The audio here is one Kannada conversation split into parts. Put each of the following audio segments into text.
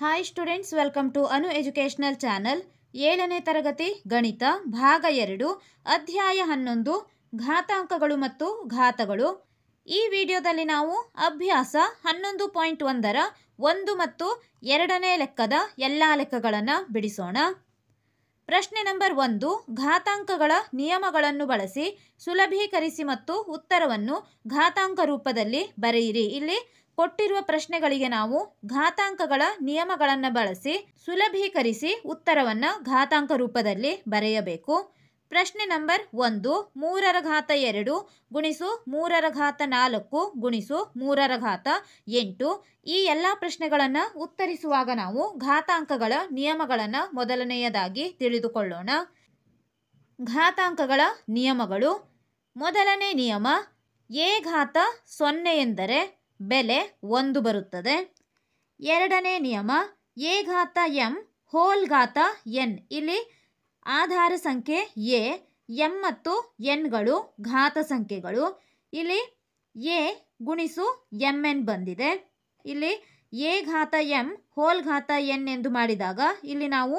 Hi students, welcome to Anu educational channel. 7ನೇ ತರಗತಿ ಗಣಿತ ಭಾಗ 2 ಅಧ್ಯಾಯ 11 ಘಾತಾಂಕಗಳು ಮತ್ತು ಘಾತಗಳು. ಈ ವಿಡಿಯೋದಲ್ಲಿ ನಾವು ಅಭ್ಯಾಸ 11.1ರ 1 ಮತ್ತು 2ನೇ ಲೆಕ್ಕದ ಎಲ್ಲ ಲೆಕ್ಕಗಳನ್ನು ಬಿಡಿಸೋಣ. ಪ್ರಶ್ನೆ ನಂಬರ್ 1, ಘಾತಾಂಕಗಳ ನಿಯಮಗಳನ್ನು ಬಳಸಿ ಸುಲಭೀಕರಿಸಿ ಮತ್ತು ಉತ್ತರವನ್ನು ಘಾತಾಂಕ ರೂಪದಲ್ಲಿ ಬರೆಯಿರಿ. ಇಲ್ಲಿ ಕೊಟ್ಟಿರುವ ಪ್ರಶ್ನೆಗಳಿಗೆ ನಾವು ಘಾತಾಂಕಗಳ ನಿಯಮಗಳನ್ನು ಬಳಸಿ ಸುಲಭೀಕರಿಸಿ ಉತ್ತರವನ್ನು ಘಾತಾಂಕ ರೂಪದಲ್ಲಿ ಬರೆಯಬೇಕು. ಪ್ರಶ್ನೆ ನಂಬರ್ 1, 3ರ ಘಾತ 2 ಗುಣಿಸು 3ರ ಘಾತ 4 ಗುಣಿಸು 3ರ ಘಾತ 8. ಈ ಎಲ್ಲ ಪ್ರಶ್ನೆಗಳನ್ನು ಉತ್ತರಿಸುವಾಗ ನಾವು ಘಾತಾಂಕಗಳ ನಿಯಮಗಳನ್ನು ಮೊದಲನೆಯದಾಗಿ ತಿಳಿದುಕೊಳ್ಳೋಣ. ಘಾತಾಂಕಗಳ ನಿಯಮಗಳು. ಮೊದಲನೇ ನಿಯಮ, ಎ ಘಾತ 0 ಎಂದರೆ ಬೆಲೆ 1 ಬರುತ್ತದೆ. ಎರಡನೇ ನಿಯಮ, ಎ ಘಾತ m ಹೋಲ್ ಘಾತ n. ಇಲ್ಲಿ ಆಧಾರ ಸಂಖ್ಯೆ ಎ, m ಮತ್ತು nಗಳು ಘಾತ ಸಂಖ್ಯೆಗಳು. ಇಲ್ಲಿ ಎ ಗುಣಿಸು mn ಬಂದಿದೆ. ಇಲ್ಲಿ ಎ ಘಾತ m ಹೋಲ್ ಘಾತ n ಎಂದು ಮಾಡಿದಾಗ ಇಲ್ಲಿ ನಾವು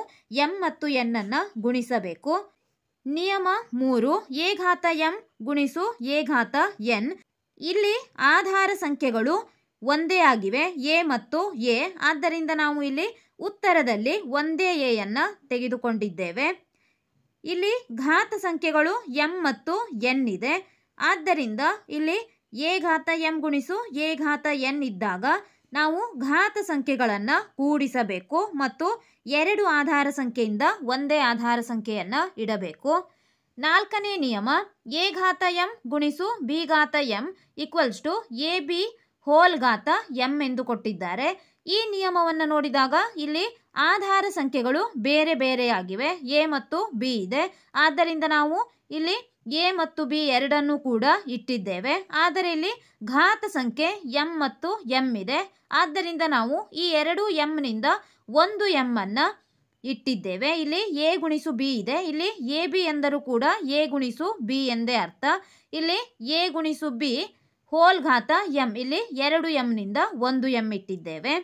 m ಮತ್ತು n ಅನ್ನು ಗುಣಿಸಬೇಕು. ನಿಯಮ 3, ಎ ಘಾತ m ಗುಣಿಸು ಎ ಘಾತ n. ಇಲ್ಲಿ ಆಧಾರ ಸಂಖ್ಯೆಗಳು ಒಂದೇ ಆಗಿವೆ, ಎ ಮತ್ತು ಎ. ಆದ್ದರಿಂದ ನಾವು ಇಲ್ಲಿ ಉತ್ತರದಲ್ಲಿ ಒಂದೇ ಎ ಯನ್ನು ತೆಗೆದುಕೊಂಡಿದ್ದೇವೆ. ಇಲ್ಲಿ ಘಾತ ಸಂಖ್ಯೆಗಳು m ಮತ್ತು n ಇದೆ. ಆದ್ದರಿಂದ ಇಲ್ಲಿ ಎ ಘಾತ m ಗುಣಿಸು ಎ ಘಾತ n ಇದ್ದಾಗ ನಾವು ಘಾತ ಸಂಖ್ಯೆಗಳನ್ನು ಕೂಡಿಸಬೇಕು ಮತ್ತು ಎರಡು ಆಧಾರ ಸಂಖ್ಯೆಯಿಂದ ಒಂದೇ ಆಧಾರ ಸಂಖ್ಯೆಯನ್ನು ಇಡಬೇಕು. ನಾಲ್ಕನೇ ನಿಯಮ, ಎ ಘಾತ m ಗುಣಿಸು ಬಿ ಘಾತ m equals to A B whole ಘಾತ m ಎಂದು ಕೊಟ್ಟಿದ್ದಾರೆ. ಈ ನಿಯಮವನ್ನು ನೋಡಿದಾಗ ಇಲ್ಲಿ ಆಧಾರ ಸಂಖ್ಯೆಗಳು ಬೇರೆ ಬೇರೆಯಾಗಿವೆ, ಎ ಮತ್ತು ಬಿ ಇದೆ. ಆದ್ದರಿಂದ ನಾವು ಇಲ್ಲಿ ಎ ಮತ್ತು ಬಿ ಎರಡನ್ನೂ ಕೂಡ ಇಟ್ಟಿದ್ದೇವೆ. ಆದರೆ ಇಲ್ಲಿ ಘಾತ ಸಂಖ್ಯೆ m ಮತ್ತು m ಇದೆ. ಆದ್ದರಿಂದ ನಾವು ಈ ಎರಡು m ನಿಂದ ಒಂದು m ಅನ್ನು ಇಟ್ಟಿದ್ದೇವೆ. ಇಲ್ಲಿ ಎ ಗುಣಿಸು ಬಿ ಇದೆ. ಇಲ್ಲಿ ಎ ಬಿ ಎಂದರೂ ಕೂಡ ಎ ಗುಣಿಸು ಬಿ ಎಂದೇ ಅರ್ಥ. ಇಲ್ಲಿ ಎ ಗುಣಿಸು ಬಿ ಹೋಲ್ ಘಾತ m, ಇಲ್ಲಿ ಎರಡು m ನಿಂದ ಒಂದು m ಇಟ್ಟಿದ್ದೇವೆ.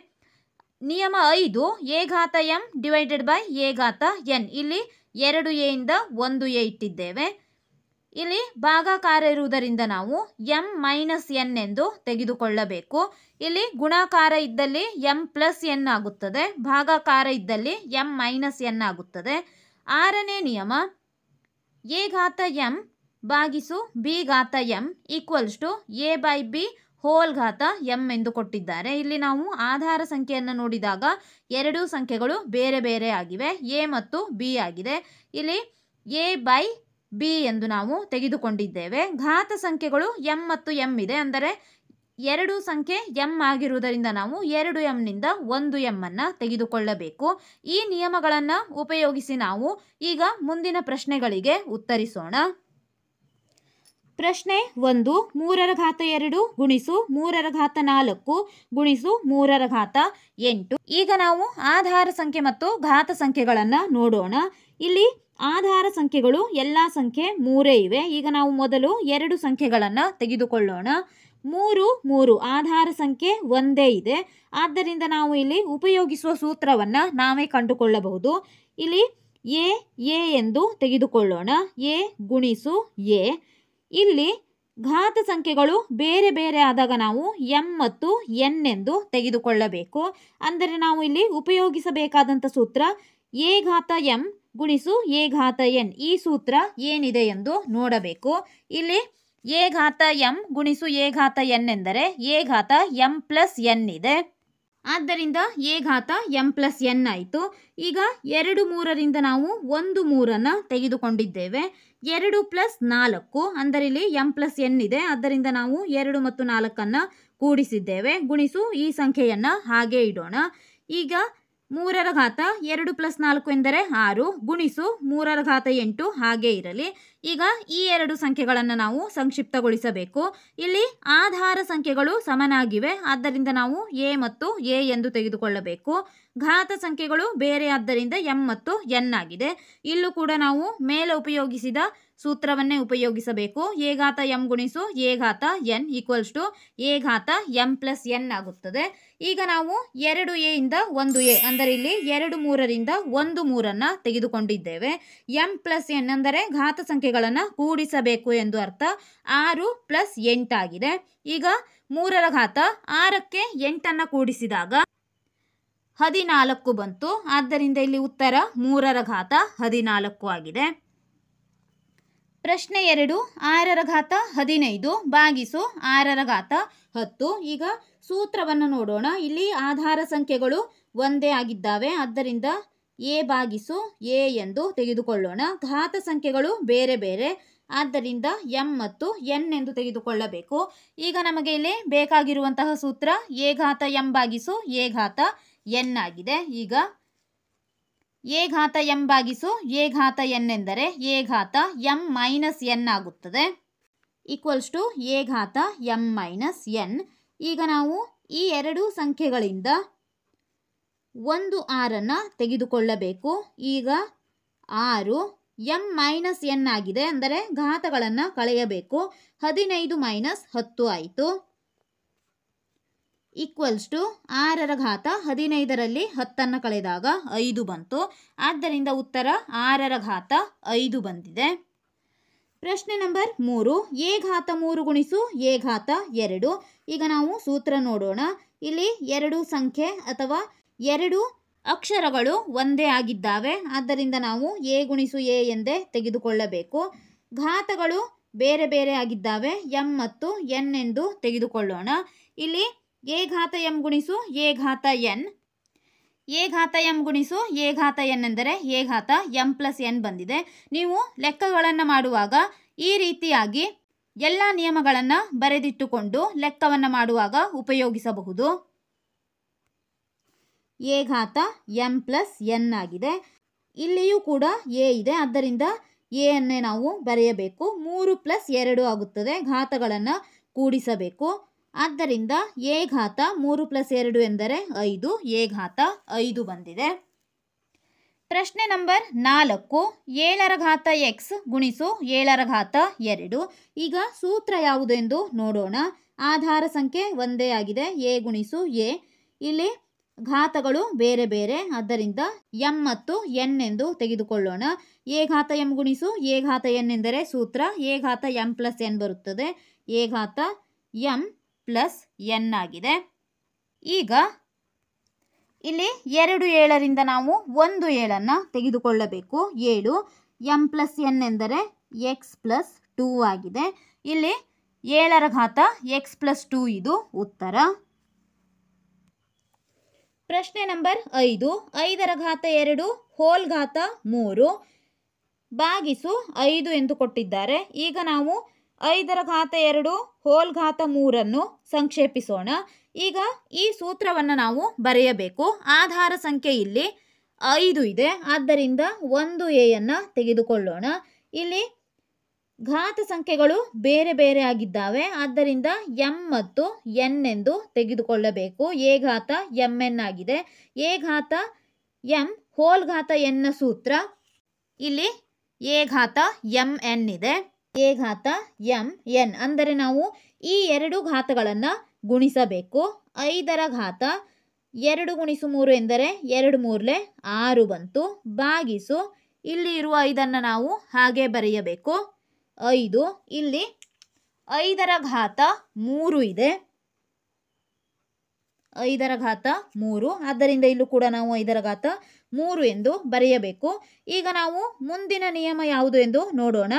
ನಿಯಮ 5, ಎ ಘಾತ m ಡಿವೈಡೆಡ್ ಬೈ ಎ ಘಾತ n. ಇಲ್ಲಿ ಎರಡು ಎ ಇಂದ ಒಂದು ಎ ಇಟ್ಟಿದ್ದೇವೆ. ಇಲ್ಲಿ ಭಾಗಾಕಾರ ಇರುವುದರಿಂದ ನಾವು m ಮೈನಸ್ n ಎಂದು ತೆಗೆದುಕೊಳ್ಳಬೇಕು. ಇಲ್ಲಿ ಗುಣಾಕಾರ ಇದ್ದಲ್ಲಿ m ಪ್ಲಸ್ n ಆಗುತ್ತದೆ, ಭಾಗಾಕಾರ ಇದ್ದಲ್ಲಿ m ಮೈನಸ್ n ಆಗುತ್ತದೆ. ಆರನೇ ನಿಯಮ, ಎ ಘಾತ m ಭಾಗಿಸು ಬಿ ಘಾತ m equals to A by B whole ಘಾತ m ಎಂದು ಕೊಟ್ಟಿದ್ದಾರೆ. ಇಲ್ಲಿ ನಾವು ಆಧಾರ ಸಂಖ್ಯೆಯನ್ನು ನೋಡಿದಾಗ ಎರಡೂ ಸಂಖ್ಯೆಗಳು ಬೇರೆ ಬೇರೆ ಆಗಿವೆ, ಎ ಮತ್ತು ಬಿ ಆಗಿದೆ. ಇಲ್ಲಿ ಎ ಬೈ ಬಿ ಎಂದು ನಾವು ತೆಗೆದುಕೊಂಡಿದ್ದೇವೆ. ಘಾತ ಸಂಖ್ಯೆಗಳು m ಮತ್ತು m ಇದೆ. ಅಂದರೆ ಎರಡು ಸಂಖ್ಯೆ m ಆಗಿರುವುದರಿಂದ ನಾವು ಎರಡು m ನಿಂದ ಒಂದು m ಅನ್ನು ತೆಗೆದುಕೊಳ್ಳಬೇಕು. ಈ ನಿಯಮಗಳನ್ನು ಉಪಯೋಗಿಸಿ ನಾವು ಈಗ ಮುಂದಿನ ಪ್ರಶ್ನೆಗಳಿಗೆ ಉತ್ತರಿಸೋಣ. ಪ್ರಶ್ನೆ 1, 3ರ ಘಾತ 2 ಗುಣಿಸು 3ರ ಘಾತ 4 ಗುಣಿಸು 3ರ ಘಾತ 8. ಈಗ ನಾವು ಆಧಾರ ಸಂಖ್ಯೆ ಮತ್ತು ಘಾತ ಸಂಖ್ಯೆಗಳನ್ನು ನೋಡೋಣ. ಇಲ್ಲಿ ಆಧಾರ ಸಂಖ್ಯೆಗಳು ಎಲ್ಲ ಸಂಖ್ಯೆ 3 ಇವೆ. ಈಗ ನಾವು ಮೊದಲು ಎರಡು ಸಂಖ್ಯೆಗಳನ್ನು ತೆಗೆದುಕೊಳ್ಳೋಣ. 3 ಆಧಾರ ಸಂಖ್ಯೆ ಒಂದೇ ಇದೆ. ಆದ್ದರಿಂದ ನಾವು ಇಲ್ಲಿ ಉಪಯೋಗಿಸುವ ಸೂತ್ರವನ್ನು ನಾವೇ ಕಂಡುಕೊಳ್ಳಬಹುದು. ಇಲ್ಲಿ ಎ ಎಂದು ತೆಗೆದುಕೊಳ್ಳೋಣ. ಎ ಗುಣಿಸು ಎ. ಇಲ್ಲಿ ಘಾತ ಸಂಖ್ಯೆಗಳು ಬೇರೆ ಬೇರೆ ಆದಾಗ ನಾವು m ಮತ್ತು n ಎಂದು ತೆಗೆದುಕೊಳ್ಳಬೇಕು. ಅಂದರೆ ನಾವು ಇಲ್ಲಿ ಉಪಯೋಗಿಸಬೇಕಾದಂಥ ಸೂತ್ರ ಎ ಘಾತ m ಗುಣಿಸು ಎ ಘಾತ n. ಈ ಸೂತ್ರ ಏನಿದೆ ಎಂದು ನೋಡಬೇಕು. ಇಲ್ಲಿ ಎ ಘಾತ m ಗುಣಿಸು ಎ ಘಾತ n ಎಂದರೆ ಎ ಘಾತ m ಪ್ಲಸ್ n ಇದೆ. ಆದ್ದರಿಂದ ಎ ಘಾತ m ಪ್ಲಸ್ n ಆಯಿತು. ಈಗ 2 3ರಿಂದ ನಾವು 1 3ಅನ್ನು ತೆಗೆದುಕೊಂಡಿದ್ದೇವೆ. 2 ಪ್ಲಸ್ 4 ಅಂದರೆ ಇಲ್ಲಿ m ಪ್ಲಸ್ n ಇದೆ. ಆದ್ದರಿಂದ ನಾವು 2 ಮತ್ತು 4ಅನ್ನು ಕೂಡಿಸಿದ್ದೇವೆ. ಗುಣಿಸು ಈ ಸಂಖ್ಯೆಯನ್ನು ಹಾಗೆ ಇಡೋಣ. ಈಗ 3ರ ಘಾತ 2 ಪ್ಲಸ್ 4 ಎಂದರೆ 6 ಗುಣಿಸು 3ರ ಘಾತ 8 ಹಾಗೆ ಇರಲಿ. ಈಗ ಈ ಎರಡು ಸಂಖ್ಯೆಗಳನ್ನು ನಾವು ಸಂಕ್ಷಿಪ್ತಗೊಳಿಸಬೇಕು. ಇಲ್ಲಿ ಆಧಾರ ಸಂಖ್ಯೆಗಳು ಸಮನಾಗಿವೆ, ಆದ್ದರಿಂದ ನಾವು ಎ ಮತ್ತು ಎ ಎಂದು ತೆಗೆದುಕೊಳ್ಳಬೇಕು. ಘಾತ ಸಂಖ್ಯೆಗಳು ಬೇರೆ, ಆದ್ದರಿಂದ ಎಂ ಮತ್ತು ಎನ್ ಆಗಿದೆ. ಇಲ್ಲೂ ಕೂಡ ನಾವು ಮೇಲೆ ಉಪಯೋಗಿಸಿದ ಸೂತ್ರವನ್ನೇ ಉಪಯೋಗಿಸಬೇಕು. ಎ ಘಾತ ಎಂ ಗುಣಿಸು ಎ ಘಾತ ಎನ್ ಈಕ್ವಲ್ಸ್ ಟು ಎ ಘಾತ ಎಂ ಪ್ಲಸ್ ಎನ್ ಆಗುತ್ತದೆ. ಈಗ ನಾವು 2a ಇಂದ 1a ಅಂದರೆ ಇಲ್ಲಿ 2 3ರಿಂದ 1 3 ತೆಗೆದುಕೊಂಡಿದ್ದೇವೆ. ಎಂ ಪ್ಲಸ್ ಎನ್ ಅಂದರೆ ಘಾತ ಸಂಖ್ಯೆಗಳನ್ನು ಕೂಡಿಸಬೇಕು ಎಂದು ಅರ್ಥ. 6 ಪ್ಲಸ್ 8 ಆಗಿದೆ. ಈಗ 3ರ ಘಾತ 6ಕ್ಕೆ 8 ಕೂಡಿಸಿದಾಗ 14 ಬಂತು. ಆದ್ದರಿಂದ ಇಲ್ಲಿ ಉತ್ತರ 3ರ ಘಾತ 14 ಆಗಿದೆ. ಪ್ರಶ್ನೆ 2, 6ರ ಘಾತ 15 ಭಾಗಿಸು 6ರ ಘಾತ 10. ಈಗ ಸೂತ್ರವನ್ನು ನೋಡೋಣ. ಇಲ್ಲಿ ಆಧಾರ ಸಂಖ್ಯೆಗಳು ಒಂದೇ ಆಗಿದ್ದಾವೆ, ಆದ್ದರಿಂದ ಎ ಭಾಗಿಸು ಎ ಎಂದು ತೆಗೆದುಕೊಳ್ಳೋಣ. ಘಾತ ಸಂಖ್ಯೆಗಳು ಬೇರೆ ಬೇರೆ, ಆದ್ದರಿಂದ ಎಂ ಮತ್ತು ಎನ್ ಎಂದು ತೆಗೆದುಕೊಳ್ಳಬೇಕು. ಈಗ ನಮಗೆ ಇಲ್ಲಿ ಬೇಕಾಗಿರುವಂತಹ ಸೂತ್ರ ಎ ಘಾತ ಎಂ ಭಾಗಿಸು ಎ ಘಾತ ಎನ್ ಆಗಿದೆ. ಈಗ ಎ ಘಾತ ಎಂ ಭಾಗಿಸು ಎ ಘಾತ ಎನ್ ಎಂದರೆ ಎ ಘಾತ ಎಂ ಮೈನಸ್ ಎನ್ ಆಗುತ್ತದೆ, ಈಕ್ವಲ್ಸ್ ಟು ಎ ಘಾತ ಎಂ ಮೈನಸ್ ಎನ್. ಈಗ ನಾವು ಈ ಎರಡು ಸಂಖ್ಯೆಗಳಿಂದ ಒಂದು 6 ತೆಗೆದುಕೊಳ್ಳಬೇಕು. ಈಗ 6 ಎಂ ಮೈನಸ್ ಎನ್ ಆಗಿದೆ, ಅಂದರೆ ಘಾತಗಳನ್ನು ಕಳೆಯಬೇಕು. 15 ಮೈನಸ್ 10 ಆಯಿತು, ಈಕ್ವಲ್ಸ್ ಟು 6ರ ಘಾತ 15ರಲ್ಲಿ 10 ಕಳೆದಾಗ 5 ಬಂತು. ಆದ್ದರಿಂದ ಉತ್ತರ 6ರ ಘಾತ 5 ಬಂದಿದೆ. ಪ್ರಶ್ನೆ ನಂಬರ್ 3, ಎ ಘಾತ 3 ಗುಣಿಸು ಎ ಘಾತ 2. ಈಗ ನಾವು ಸೂತ್ರ ನೋಡೋಣ. ಇಲ್ಲಿ ಎರಡು ಸಂಖ್ಯೆ ಅಥವಾ ಎರಡು ಅಕ್ಷರಗಳು ಒಂದೇ ಆಗಿದ್ದಾವೆ, ಆದ್ದರಿಂದ ನಾವು ಎ ಗುಣಿಸು ಎ ಎಂದೇ ತೆಗೆದುಕೊಳ್ಳಬೇಕು. ಘಾತಗಳು ಬೇರೆ ಬೇರೆ ಆಗಿದ್ದಾವೆ, ಎಂ ಮತ್ತು ಎನ್ ಎಂದು ತೆಗೆದುಕೊಳ್ಳೋಣ. ಇಲ್ಲಿ ಎ ಘಾತ ಎಂ ಗುಣಿಸು ಎ ಘಾತ ಎನ್, ಎ ಘಾತ ಎಂ ಗುಣಿಸು ಎ ಘಾತ ಎನ್ ಎಂದರೆ ಎ ಘಾತ ಎಂ ಪ್ಲಸ್ ಎನ್ ಬಂದಿದೆ. ನೀವು ಲೆಕ್ಕಗಳನ್ನು ಮಾಡುವಾಗ ಈ ರೀತಿಯಾಗಿ ಎಲ್ಲ ನಿಯಮಗಳನ್ನು ಬರೆದಿಟ್ಟುಕೊಂಡು ಲೆಕ್ಕವನ್ನು ಮಾಡುವಾಗ ಉಪಯೋಗಿಸಬಹುದು. ಎ ಘಾತ ಎಂ ಪ್ಲಸ್ ಎನ್ ಆಗಿದೆ. ಇಲ್ಲಿಯೂ ಕೂಡ ಎ ಇದೆ, ಆದ್ದರಿಂದ ಎ ಅನ್ನೇ ನಾವು ಬರೆಯಬೇಕು. 3 ಪ್ಲಸ್ 2 ಆಗುತ್ತದೆ, ಘಾತಗಳನ್ನು ಕೂಡಿಸಬೇಕು. ಆದ್ದರಿಂದ ಎ ಘಾತ 3 ಪ್ಲಸ್ 2 ಎಂದರೆ 5, ಎ ಘಾತ 5 ಬಂದಿದೆ. ಪ್ರಶ್ನೆ ನಂಬರ್ 4, 7ರ ಘಾತ ಎಕ್ಸ್ ಗುಣಿಸು 7ರ ಘಾತ 2. ಈಗ ಸೂತ್ರ ಯಾವುದು ಎಂದು ನೋಡೋಣ. ಆಧಾರ ಸಂಖ್ಯೆ ಒಂದೇ ಆಗಿದೆ, ಎ ಗುಣಿಸು ಎ. ಇಲ್ಲಿ ಘಾತಗಳು ಬೇರೆ ಬೇರೆ, ಆದ್ದರಿಂದ ಎಂ ಮತ್ತು ಎನ್ ಎಂದು ತೆಗೆದುಕೊಳ್ಳೋಣ. ಎ ಘಾತ ಎಂ ಗುಣಿಸು ಎ ಘಾತ ಎನ್ ಎಂದರೆ ಸೂತ್ರ ಎ ಘಾತ ಎಂ ಪ್ಲಸ್ ಎನ್ ಬರುತ್ತದೆ. ಎ ಘಾತ ಎಂ ಪ್ಲಸ್ ಎನ್ ಆಗಿದೆ. ಈಗ ಇಲ್ಲಿ 2 7ರಿಂದ ನಾವು 1 7 ತೆಗೆದುಕೊಳ್ಳಬೇಕು. 7 ಎಂ ಪ್ಲಸ್ ಎನ್ ಎಂದರೆ ಎಕ್ಸ್ ಪ್ಲಸ್ 2 ಆಗಿದೆ. ಇಲ್ಲಿ 7ರ ಘಾತ ಎಕ್ಸ್ ಪ್ಲಸ್ 2 ಇದು ಉತ್ತರ. ಪ್ರಶ್ನೆ ನಂಬರ್ 5, 5ರ ಘಾತ 2 ಹೋಲ್ ಘಾತ 3 ಭಾಗಿಸು 5 ಎಂದು ಕೊಟ್ಟಿದ್ದಾರೆ. ಈಗ ನಾವು 5ರ ಘಾತ 2 ಹೋಲ್ ಘಾತ 3 ಸಂಕ್ಷೇಪಿಸೋಣ. ಈಗ ಈ ಸೂತ್ರವನ್ನು ನಾವು ಬರೆಯಬೇಕು. ಆಧಾರ ಸಂಖ್ಯೆ ಇಲ್ಲಿ 5 ಇದೆ, ಆದ್ದರಿಂದ 1a ಯನ್ನು ತೆಗೆದುಕೊಳ್ಳೋಣ. ಇಲ್ಲಿ ಘಾತ ಸಂಖ್ಯೆಗಳು ಬೇರೆ ಬೇರೆ ಆಗಿದ್ದಾವೆ, ಆದ್ದರಿಂದ ಎಂ ಮತ್ತು ಎನ್ ಎಂದು ತೆಗೆದುಕೊಳ್ಳಬೇಕು. ಎ ಘಾತ ಎಂ ಎನ್ ಆಗಿದೆ. ಎ ಘಾತ ಎಂ ಹೋಲ್ ಘಾತ ಎನ್ನ ಸೂತ್ರ ಇಲ್ಲಿ ಎ ಘಾತ ಎಂ ಎನ್ ಇದೆ. ಎ ಘಾತ ಎಂ ಎನ್ ಅಂದರೆ ನಾವು ಈ ಎರಡು ಘಾತಗಳನ್ನು ಗುಣಿಸಬೇಕು. 5ರ ಘಾತ 2 ಗುಣಿಸು 3 ಎಂದರೆ 2 3 6 ಬಂತು. ಭಾಗಿಸು ಇಲ್ಲಿ ಇರುವ 5 ನಾವು ಹಾಗೆ ಬರೆಯಬೇಕು. 5 ಇಲ್ಲಿ 5ರ ಘಾತ 3 ಇದೆ. 5ರ ಘಾತ 3, ಆದ್ದರಿಂದ ಇಲ್ಲೂ ಕೂಡ ನಾವು 5ರ ಘಾತ 3 ಎಂದು ಬರೆಯಬೇಕು. ಈಗ ನಾವು ಮುಂದಿನ ನಿಯಮ ಯಾವುದು ಎಂದು ನೋಡೋಣ.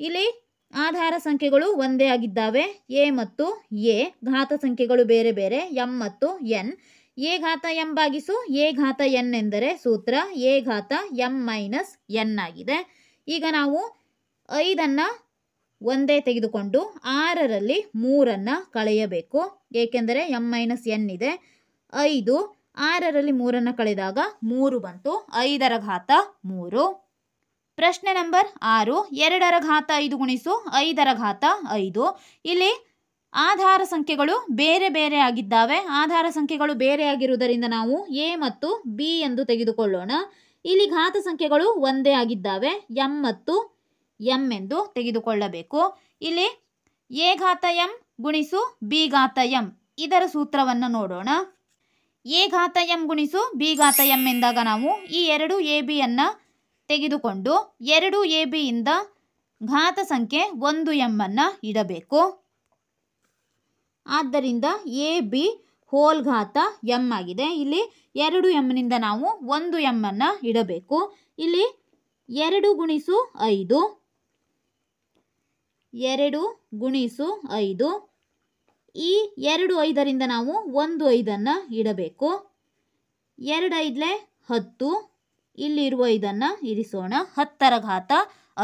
ಇಲ್ಲಿ ಆಧಾರ ಸಂಖ್ಯೆಗಳು ಒಂದೇ ಆಗಿದ್ದಾವೆ, ಎ ಮತ್ತು ಎ. ಘಾತ ಸಂಖ್ಯೆಗಳು ಬೇರೆ ಬೇರೆ, ಎಂ ಮತ್ತು ಎನ್. ಎ ಘಾತ ಎಂ ಭಾಗಿಸು ಎ ಘಾತ ಎನ್ ಎಂದರೆ ಸೂತ್ರ ಎ ಘಾತ ಎಂ ಮೈನಸ್ ಎನ್ ಆಗಿದೆ. ಈಗ ನಾವು 5 ಒಂದೇ ತೆಗೆದುಕೊಂಡು 6ರಲ್ಲಿ 3 ಕಳೆಯಬೇಕು, ಏಕೆಂದರೆ ಎಂ ಮೈನಸ್ ಎನ್ ಇದೆ. 5 6ರಲ್ಲಿ 3 ಕಳೆದಾಗ 3 ಬಂತು. 5ರ ಘಾತ 3. ಪ್ರಶ್ನೆ ನಂಬರ್ 6, 2 ಗುಣಿಸು 5 ಇಲ್ಲಿ ಆಧಾರ ಸಂಖ್ಯೆಗಳು ಬೇರೆ ಬೇರೆ ಆಗಿದ್ದಾವೆ. ಆಧಾರ ಸಂಖ್ಯೆಗಳು ಬೇರೆ ಆಗಿರುವುದರಿಂದ ನಾವು ಎ ಮತ್ತು ಬಿ ಎಂದು ತೆಗೆದುಕೊಳ್ಳೋಣ. ಇಲ್ಲಿ ಘಾತ ಸಂಖ್ಯೆಗಳು ಒಂದೇ ಆಗಿದ್ದಾವೆ, ಎಂ ಮತ್ತು ಎಂ ಎಂದು ತೆಗೆದುಕೊಳ್ಳಬೇಕು. ಇಲ್ಲಿ ಎ ಘಾತ ಎಂ ಗುಣಿಸು ಬಿ ಘಾತ ಎಂ ಇದರ ಸೂತ್ರವನ್ನು ನೋಡೋಣ. ಎ ಘಾತ ಎಂ ಗುಣಿಸು ಬಿ ಘಾತ ಎಂ ಎಂದಾಗ ನಾವು ಈ 2 ಎ ಬಿಯನ್ನು ತೆಗೆದುಕೊಂಡು 2 ಎ ಬಿಯಿಂದ ಘಾತ ಸಂಖ್ಯೆ 1 ಎಂ ಅನ್ನು ಇಡಬೇಕು. ಆದ್ದರಿಂದ ಎ ಬಿ ಹೋಲ್ ಘಾತ ಎಂ ಆಗಿದೆ. ಇಲ್ಲಿ 2 ಎಂನಿಂದ ನಾವು 1 ಎಂ ಅನ್ನು ಇಡಬೇಕು. ಇಲ್ಲಿ 2 ಗುಣಿಸು 5 ಈ 2 5ರಿಂದ ನಾವು 1 5ಅನ್ನು ಇಡಬೇಕು. 2 5 10, ಇಲ್ಲಿ ಇರುವ 5ಅನ್ನು ಇರಿಸೋಣ. 10ರ ಘಾತ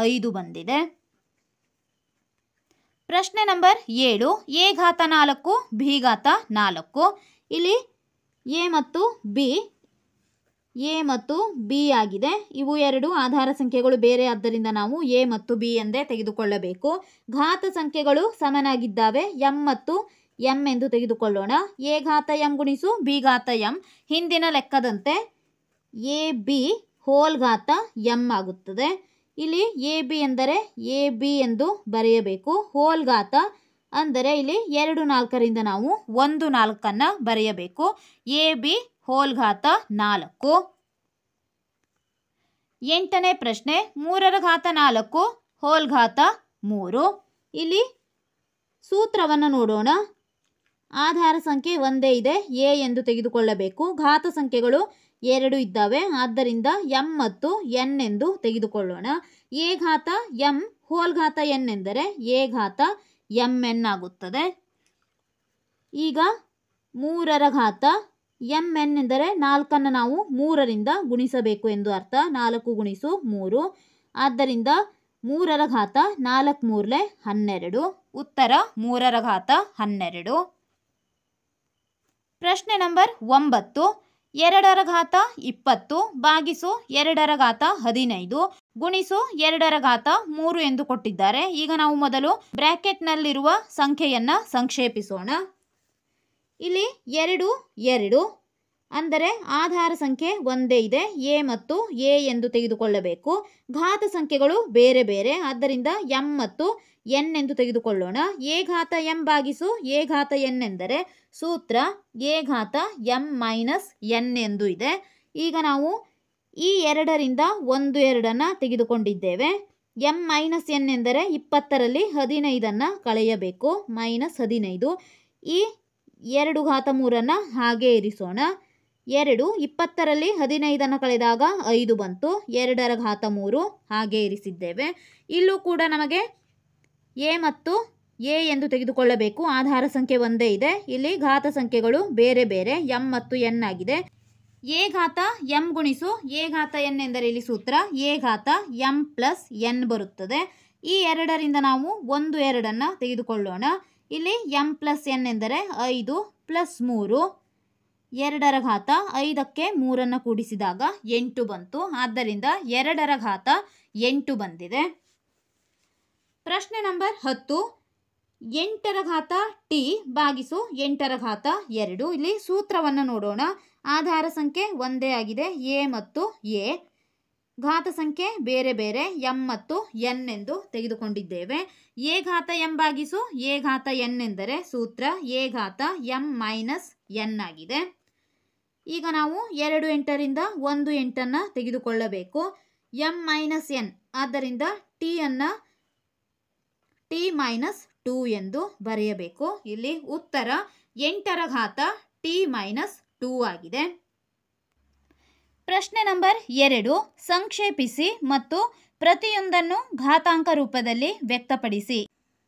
5 ಬಂದಿದೆ. ಪ್ರಶ್ನೆ ನಂಬರ್ 7, ಎ ಘಾತ 4 ಬಿ ಘಾತ 4. ಇಲ್ಲಿ ಎ ಮತ್ತು ಬಿ ಆಗಿದೆ. ಇವು 2 ಆಧಾರ ಸಂಖ್ಯೆಗಳು ಬೇರೆ ಆದ್ದರಿಂದ ನಾವು ಎ ಮತ್ತು ಬಿ ಎಂದೇ ತೆಗೆದುಕೊಳ್ಳಬೇಕು. ಘಾತ ಸಂಖ್ಯೆಗಳು ಸಮನಾಗಿದ್ದಾವೆ, ಎಂ ಮತ್ತು ಎಂ ಎಂದು ತೆಗೆದುಕೊಳ್ಳೋಣ. ಎ ಘಾತ ಎಂ ಗುಣಿಸು ಬಿ ಘಾತ ಎಂ ಹಿಂದಿನ ಲೆಕ್ಕದಂತೆ ಎ ಬಿ ಹೋಲ್ ಘಾತ ಎಂ ಆಗುತ್ತದೆ. ಇಲ್ಲಿ ಎ ಬಿ ಎಂದರೆ ಎ ಬಿ ಎಂದು ಬರೆಯಬೇಕು. ಹೋಲ್ ಘಾತ ಅಂದರೆ ಇಲ್ಲಿ 2 4ರಿಂದ ನಾವು 1 4ಅನ್ನು ಬರೆಯಬೇಕು. ಎ ಬಿ ಹೋಲ್ ಘಾತ 4. 8ನೇ ಪ್ರಶ್ನೆ, 3ರ ಘಾತ 4 ಹೋಲ್ ಘಾತ 3. ಇಲ್ಲಿ ಸೂತ್ರವನ್ನು ನೋಡೋಣ. ಆಧಾರ ಸಂಖ್ಯೆ ಒಂದೇ ಇದೆ, ಎ ಎಂದು ತೆಗೆದುಕೊಳ್ಳಬೇಕು. ಘಾತ ಸಂಖ್ಯೆಗಳು 2 ಇದ್ದಾವೆ, ಆದ್ದರಿಂದ ಎಂ ಮತ್ತು ಎನ್ ಎಂದು ತೆಗೆದುಕೊಳ್ಳೋಣ. ಎ ಘಾತ ಎಂ ಹೋಲ್ ಘಾತ ಎನ್ ಎಂದರೆ ಎ ಘಾತ ಎಂ ಎನ್ ಆಗುತ್ತದೆ. ಈಗ 3ರ ಘಾತ ಎಂ ಎನ್ ಎಂದರೆ 4ಅನ್ನು ನಾವು 3ರಿಂದ ಗುಣಿಸಬೇಕು ಎಂದು ಅರ್ಥ. 4 ಗುಣಿಸು 3, ಆದ್ದರಿಂದ 3ರ ಘಾತ 4 3 12. ಉತ್ತರ 3ರ ಘಾತ 12. ಪ್ರಶ್ನೆ ನಂಬರ್ 9, 2ರ ಘಾತ 20 ಭಾಗಿಸು 2ರ ಘಾತ 15 ಗುಣಿಸು 2ರ ಘಾತ 3 ಎಂದು ಕೊಟ್ಟಿದ್ದಾರೆ. ಈಗ ನಾವು ಮೊದಲು ಬ್ರ್ಯಾಕೆಟ್ನಲ್ಲಿರುವ ಸಂಖ್ಯೆಯನ್ನು ಸಂಕ್ಷೇಪಿಸೋಣ. ಇಲ್ಲಿ 2 2 ಅಂದರೆ ಆಧಾರ ಸಂಖ್ಯೆ ಒಂದೇ ಇದೆ, ಎ ಮತ್ತು ಎ ಎಂದು ತೆಗೆದುಕೊಳ್ಳಬೇಕು. ಘಾತ ಸಂಖ್ಯೆಗಳು ಬೇರೆ ಬೇರೆ ಆದ್ದರಿಂದ ಎಂ ಮತ್ತು ಎನ್ ಎಂದು ತೆಗೆದುಕೊಳ್ಳೋಣ. ಎ ಘಾತ ಎಂ ಭಾಗಿಸು ಎ ಘಾತ ಎನ್ ಎಂದರೆ ಸೂತ್ರ ಎ ಘಾತ ಎಂ ಮೈನಸ್ ಎನ್ ಎಂದು ಇದೆ. ಈಗ ನಾವು ಈ 2ರಿಂದ 1 2ಅನ್ನು ತೆಗೆದುಕೊಂಡಿದ್ದೇವೆ. ಎಂ ಮೈನಸ್ ಎನ್ ಎಂದರೆ 20ರಲ್ಲಿ 15ಅನ್ನು ಕಳೆಯಬೇಕು, ಮೈನಸ್ 15. ಈ 2 ಘಾತ 3ಅನ್ನು ಹಾಗೆ ಇರಿಸೋಣ. 2 20ರಲ್ಲಿ 15ಅನ್ನು ಕಳೆದಾಗ 5 ಬಂತು. 2ರ ಘಾತ 3 ಹಾಗೆ ಇರಿಸಿದ್ದೇವೆ. ಇಲ್ಲೂ ಕೂಡ ನಮಗೆ ಎ ಮತ್ತು ಎ ಎಂದು ತೆಗೆದುಕೊಳ್ಳಬೇಕು. ಆಧಾರ ಸಂಖ್ಯೆ ಒಂದೇ ಇದೆ, ಇಲ್ಲಿ ಘಾತ ಸಂಖ್ಯೆಗಳು ಬೇರೆ ಬೇರೆ ಎಂ ಮತ್ತು ಎನ್ ಆಗಿದೆ. ಎ ಘಾತ ಎಂ ಗುಣಿಸು ಎ ಘಾತ ಎನ್ ಎಂದರೆ ಇಲ್ಲಿ ಸೂತ್ರ ಎ ಘಾತ ಎಂ ಪ್ಲಸ್ ಎನ್ ಬರುತ್ತದೆ. ಈ 2ರಿಂದ ನಾವು 1 2ಅನ್ನು ತೆಗೆದುಕೊಳ್ಳೋಣ. ಇಲ್ಲಿ ಎಂ ಪ್ಲಸ್ ಎನ್ ಎಂದರೆ 5 ಪ್ಲಸ್ 3, 2ರ ಘಾತ 5ಕ್ಕೆ 3ಅನ್ನು ಕೂಡಿಸಿದಾಗ 8 ಬಂತು. ಆದ್ದರಿಂದ 2ರ ಘಾತ 8 ಬಂದಿದೆ. ಪ್ರಶ್ನೆ ನಂಬರ್ 10, 8ರ ಘಾತ ಟಿ ಭಾಗಿಸು 8ರ ಘಾತ 2. ಇಲ್ಲಿ ಸೂತ್ರವನ್ನು ನೋಡೋಣ. ಆಧಾರ ಸಂಖ್ಯೆ ಒಂದೇ ಆಗಿದೆ, ಎ ಮತ್ತು ಎ. ಘಾತ ಸಂಖ್ಯೆ ಬೇರೆ ಬೇರೆ ಎಂ ಮತ್ತು ಎನ್ ಎಂದು ತೆಗೆದುಕೊಂಡಿದ್ದೇವೆ. ಎ ಘಾತ ಎಂ ಭಾಗಿಸು ಎ ಘಾತ ಎನ್ ಎಂದರೆ ಸೂತ್ರ ಎ ಘಾತ ಎಂ ಮೈನಸ್ ಎನ್ ಆಗಿದೆ. ಈಗ ನಾವು 2 8ರಿಂದ 1 8ಅನ್ನು ತೆಗೆದುಕೊಳ್ಳಬೇಕು. ಎಂ ಮೈನಸ್ ಎನ್ ಆದ್ದರಿಂದ ಟಿಯನ್ನು ಟಿ ಮೈನಸ್ 2 ಎಂದು ಬರೆಯಬೇಕು. ಇಲ್ಲಿ ಉತ್ತರ 8ರ ಘಾತ ಟಿ ಮೈನಸ್ 2 ಆಗಿದೆ. ಪ್ರಶ್ನೆ ನಂಬರ್ 2, ಸಂಕ್ಷೇಪಿಸಿ ಮತ್ತು ಪ್ರತಿಯೊಂದನ್ನು ಘಾತಾಂಕ ರೂಪದಲ್ಲಿ ವ್ಯಕ್ತಪಡಿಸಿ.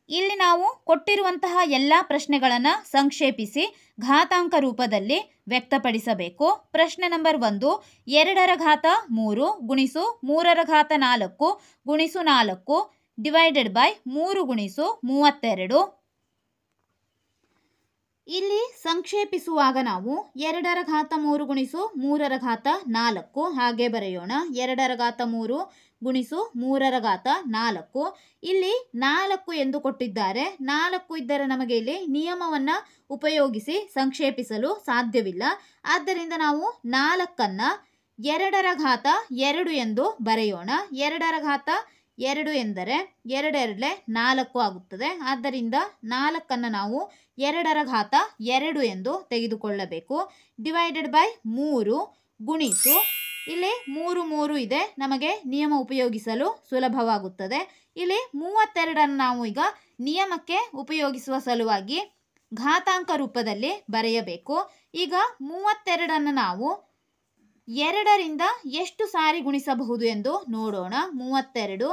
ಇಲ್ಲಿ ನಾವು ಕೊಟ್ಟಿರುವಂತಹ ಎಲ್ಲ ಪ್ರಶ್ನೆಗಳನ್ನು ಸಂಕ್ಷೇಪಿಸಿ ಘಾತಾಂಕ ರೂಪದಲ್ಲಿ ವ್ಯಕ್ತಪಡಿಸಬೇಕು. ಪ್ರಶ್ನೆ ನಂಬರ್ 1, 2ರ ಘಾತ 3 ಗುಣಿಸು 3ರ ಘಾತ 4 ಗುಣಿಸು 4 ಡಿವೈಡೆಡ್ ಬೈ 3 ಗುಣಿಸು 32. ಇಲ್ಲಿ ಸಂಕ್ಷೇಪಿಸುವಾಗ ನಾವು 2 × 3 ಗುಣಿಸು 3 × 4 ಹಾಗೆ ಬರೆಯೋಣ. 2 × 3 ಗುಣಿಸು 3 × 4. ಇಲ್ಲಿ 4 ಎಂದು ಕೊಟ್ಟಿದ್ದಾರೆ. 4 ಇದ್ದರೆ ನಮಗೆ ಇಲ್ಲಿ ನಿಯಮವನ್ನು ಉಪಯೋಗಿಸಿ ಸಂಕ್ಷೇಪಿಸಲು ಸಾಧ್ಯವಿಲ್ಲ. ಆದ್ದರಿಂದ ನಾವು 4ಅನ್ನು 2 ಎಂದು ಬರೆಯೋಣ. 2 ಎಂದರೆ 2 4 ಆಗುತ್ತದೆ. ಆದ್ದರಿಂದ 4ಅನ್ನು ನಾವು 2 ಎಂದು ತೆಗೆದುಕೊಳ್ಳಬೇಕು. ಡಿವೈಡೆಡ್ ಬೈ 3 ಗುಣಿಸು, ಇಲ್ಲಿ 3 ಇದೆ, ನಮಗೆ ನಿಯಮ ಉಪಯೋಗಿಸಲು ಸುಲಭವಾಗುತ್ತದೆ. ಇಲ್ಲಿ 32ಅನ್ನು ನಾವು ಈಗ ನಿಯಮಕ್ಕೆ ಉಪಯೋಗಿಸುವ ಸಲುವಾಗಿ ಘಾತಾಂಕ ರೂಪದಲ್ಲಿ ಬರೆಯಬೇಕು. ಈಗ 32ಅನ್ನು ನಾವು 2ರಿಂದ ಎಷ್ಟು ಸಾರಿ ಗುಣಿಸಬಹುದು ಎಂದು ನೋಡೋಣ. 32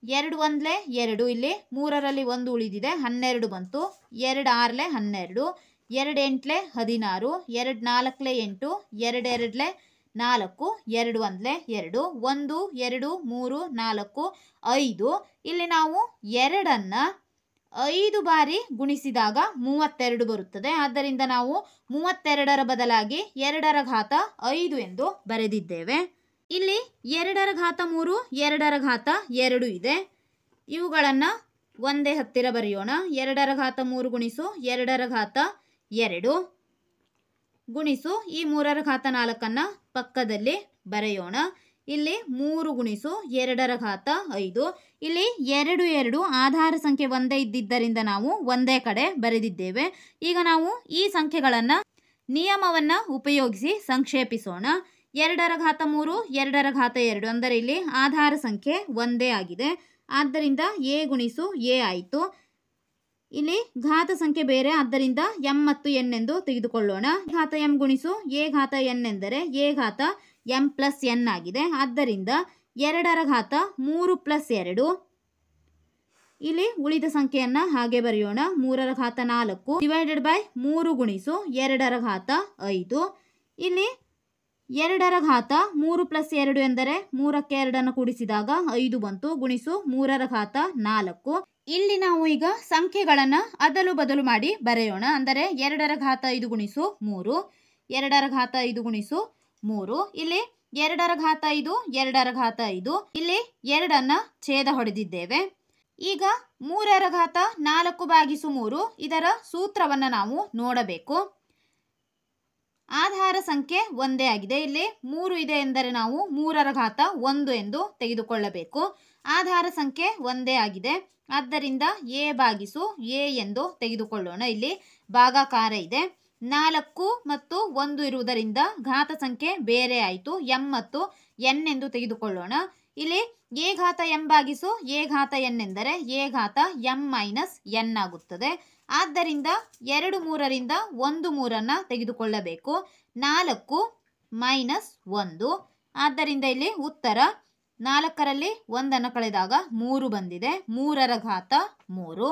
2 1 2, ಇಲ್ಲಿ 3ರಲ್ಲಿ 1 ಉಳಿದಿದೆ, 12 ಬಂತು. 2 6 12, 2 8 16, 2 4 8, 2 2 4, 2 1 2, 1 2 3 4 5. ಇಲ್ಲಿ ನಾವು 2ಅನ್ನು 5 ಬಾರಿ ಗುಣಿಸಿದಾಗ 32 ಬರುತ್ತದೆ. ಆದ್ದರಿಂದ ನಾವು 32ರ ಬದಲಾಗಿ 2 × 5 ಎಂದು ಬರೆದಿದ್ದೇವೆ. ಇಲ್ಲಿ 2 × 3 2 ಇದೆ. ಇವುಗಳನ್ನು ಒಂದೇ ಹತ್ತಿರ ಬರೆಯೋಣ. 2 × 3 ಗುಣಿಸು 2 × 2 ಗುಣಿಸು ಈ 3 × 4ಅನ್ನು ಪಕ್ಕದಲ್ಲಿ ಬರೆಯೋಣ. ಇಲ್ಲಿ 3 ಗುಣಿಸು 2 × 5. ಇಲ್ಲಿ 2 2 ಆಧಾರ ಸಂಖ್ಯೆ ಒಂದೇ ಇದ್ದಿದ್ದರಿಂದ ನಾವು ಒಂದೇ ಕಡೆ ಬರೆದಿದ್ದೇವೆ. ಈಗ ನಾವು ಈ ಸಂಖ್ಯೆಗಳನ್ನು ನಿಯಮವನ್ನು ಉಪಯೋಗಿಸಿ ಸಂಕ್ಷೇಪಿಸೋಣ. 2 × 3 2 × 2 ಅಂದರೆ ಇಲ್ಲಿ ಆಧಾರ ಸಂಖ್ಯೆ ಒಂದೇ ಆಗಿದೆ. ಆದ್ದರಿಂದ a ಗುಣಿಸು a ಆಯಿತು. ಇಲ್ಲಿ ಘಾತ ಸಂಖ್ಯೆ ಬೇರೆ, ಆದ್ದರಿಂದ m ಮತ್ತು n ಎಂದು ತೆಗೆದುಕೊಳ್ಳೋಣ. ಘಾತ m ಗುಣಿಸು a ಘಾತ n ಎಂದರೆ a ಘಾತ m + n ಆಗಿದೆ. ಆದ್ದರಿಂದ 2 ಘಾತ 3 + 2. ಇಲ್ಲಿ ಉಳಿದ ಸಂಖ್ಯೆಯನ್ನು ಹಾಗೆ ಬರೆಯೋಣ. 3 ಘಾತ 4 ಡಿವೈಡೆಡ್ ಬೈ 3 ಗುಣಿಸು 2 ಘಾತ 5. ಇಲ್ಲಿ 2 ಘಾತ 3 + 2 ಎಂದರೆ 3ಕ್ಕೆ 2ಅನ್ನು ಕೂಡಿಸಿದಾಗ 5 ಬಂತು. ಗುಣಿಸು 3 ಘಾತ 4. ಇಲ್ಲಿ ನಾವು ಈಗ ಸಂಖ್ಯೆಗಳನ್ನು ಅದಲು ಬದಲು ಮಾಡಿ ಬರೆಯೋಣ. ಅಂದರೆ 2 ಘಾತ 5 ಗುಣಿಸು 3, 2 ಘಾತ 5 ಗುಣಿಸು 3. ಇಲ್ಲಿ 2 ಘಾತ 5 2 ಘಾತ 5. ಇಲ್ಲಿ 2ಅನ್ನು ಛೇದ ಹೊಡೆದಿದ್ದೇವೆ. ಈಗ 3 ಘಾತ 4 ಭಾಗಿಸು 3 ಇದರ ಸೂತ್ರವನ್ನು ನಾವು ನೋಡಬೇಕು. ಆಧಾರ ಸಂಖ್ಯೆ ಒಂದೇ ಆಗಿದೆ. ಇಲ್ಲಿ 3 ಇದೆ ಎಂದರೆ ನಾವು 3 ಘಾತ 1 ಎಂದು ತೆಗೆದುಕೊಳ್ಳಬೇಕು. ಆಧಾರ ಸಂಖ್ಯೆ ಒಂದೇ ಆಗಿದೆ. ಆದ್ದರಿಂದ a ಭಾಗಿಸು a ಎಂದು ತೆಗೆದುಕೊಳ್ಳೋಣ. ಇಲ್ಲಿ ಭಾಗಾಕಾರ ಇದೆ. 4 ಮತ್ತು 1 ಇರುವುದರಿಂದ ಘಾತ ಸಂಖ್ಯೆ ಬೇರೆ ಆಯಿತು. m ಮತ್ತು n ಎಂದು ತೆಗೆದುಕೊಳ್ಳೋಣ. ಇಲ್ಲಿ a ಘಾತ m ಭಾಗಿಸು a ಘಾತ n ಎಂದರೆ a ಘಾತ m - n ಆಗುತ್ತದೆ. ಆದ್ದರಿಂದ 2 3ರಿಂದ 1 3ಅನ್ನು ತೆಗೆದುಕೊಳ್ಳಬೇಕು. 4 - 1. ಆದ್ದರಿಂದ ಇಲ್ಲಿ ಉತ್ತರ 4ರಲ್ಲಿ 1ಅನ್ನು ಕಳೆದಾಗ 3 ಬಂದಿದೆ. 3 ಘಾತ 3.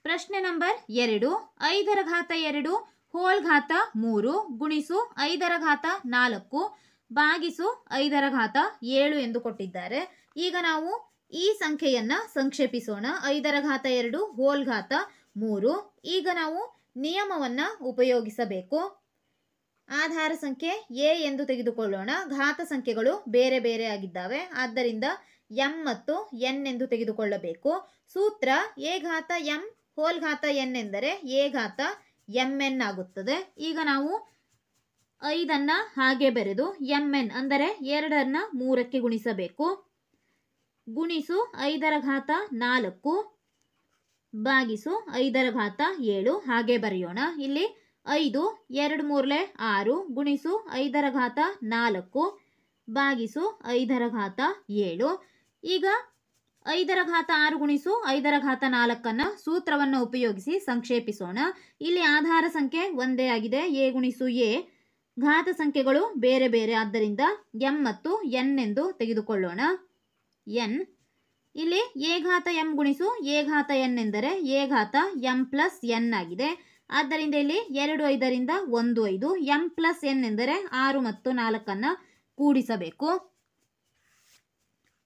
ಪ್ರಶ್ನೆ ನಂಬರ್ 2. 5 ಘಾತ 2 ಹೋಲ್ ಘಾತ 3 ಗುಣಿಸು 5 ಘಾತ 4 ಭಾಗಿಸು 5 ಘಾತ 7 ಎಂದು ಕೊಟ್ಟಿದ್ದಾರೆ. ಈಗ ನಾವು ಈ ಸಂಖ್ಯೆಯನ್ನು ಸಂಕ್ಷೇಪಿಸೋಣ. 5 ಘಾತ 2 ಹೋಲ್ ಘಾತ 3. ಈಗ ನಾವು ನಿಯಮವನ್ನು ಉಪಯೋಗಿಸಬೇಕು. ಆಧಾರ ಸಂಖ್ಯೆ a ಎಂದು ತೆಗೆದುಕೊಳ್ಳೋಣ. ಘಾತ ಸಂಖ್ಯೆಗಳು ಬೇರೆ ಬೇರೆ ಆಗಿದ್ದಾವೆ. ಆದ್ದರಿಂದ m ಮತ್ತು n ಎಂದು ತೆಗೆದುಕೊಳ್ಳಬೇಕು. ಸೂತ್ರ a ಘಾತ m ಹೋಲ್ ಘಾತ n ಎಂದರೆ a ಘಾತ mn ಆಗುತ್ತದೆ. ಈಗ ನಾವು 5ಅನ್ನು ಹಾಗೆ ಬರೆದು mn ಅಂದರೆ 2ಅನ್ನು 3ಕ್ಕೆ ಗುಣಿಸಬೇಕು. ಗುಣಿಸು 5 ಘಾತ 4 ಭಾಗಿಸು 5 ಘಾತ 7 ಹಾಗೆ ಬರೆಯೋಣ. ಇಲ್ಲಿ 5 2 3 6 ಗುಣಿಸು 5 ಘಾತ 4 ಭಾಗಿಸು 5 ಘಾತ 7. ಈಗ 5 ಘಾತ 6 ಗುಣಿಸು 5 ಘಾತ 4ಅನ್ನು ಸೂತ್ರವನ್ನು ಉಪಯೋಗಿಸಿ ಸಂಕ್ಷೇಪಿಸೋಣ. ಇಲ್ಲಿ ಆಧಾರ ಸಂಖ್ಯೆ ಒಂದೇ ಆಗಿದೆ. a ಗುಣಿಸು a. ಘಾತ ಸಂಖ್ಯೆಗಳು ಬೇರೆ ಬೇರೆ, ಆದ್ದರಿಂದ m ಮತ್ತು n ಎಂದು ತೆಗೆದುಕೊಳ್ಳೋಣ. n ಇಲ್ಲಿ a ಘಾತ m ಗುಣಿಸು a ಘಾತ n ಎಂದರೆ a ಘಾತ m + n ಆಗಿದೆ. ಆದ್ದರಿಂದ ಇಲ್ಲಿ 2 5ರಿಂದ 1 5. m + n ಎಂದರೆ 6 ಮತ್ತು 4ಅನ್ನು ಕೂಡಿಸಬೇಕು.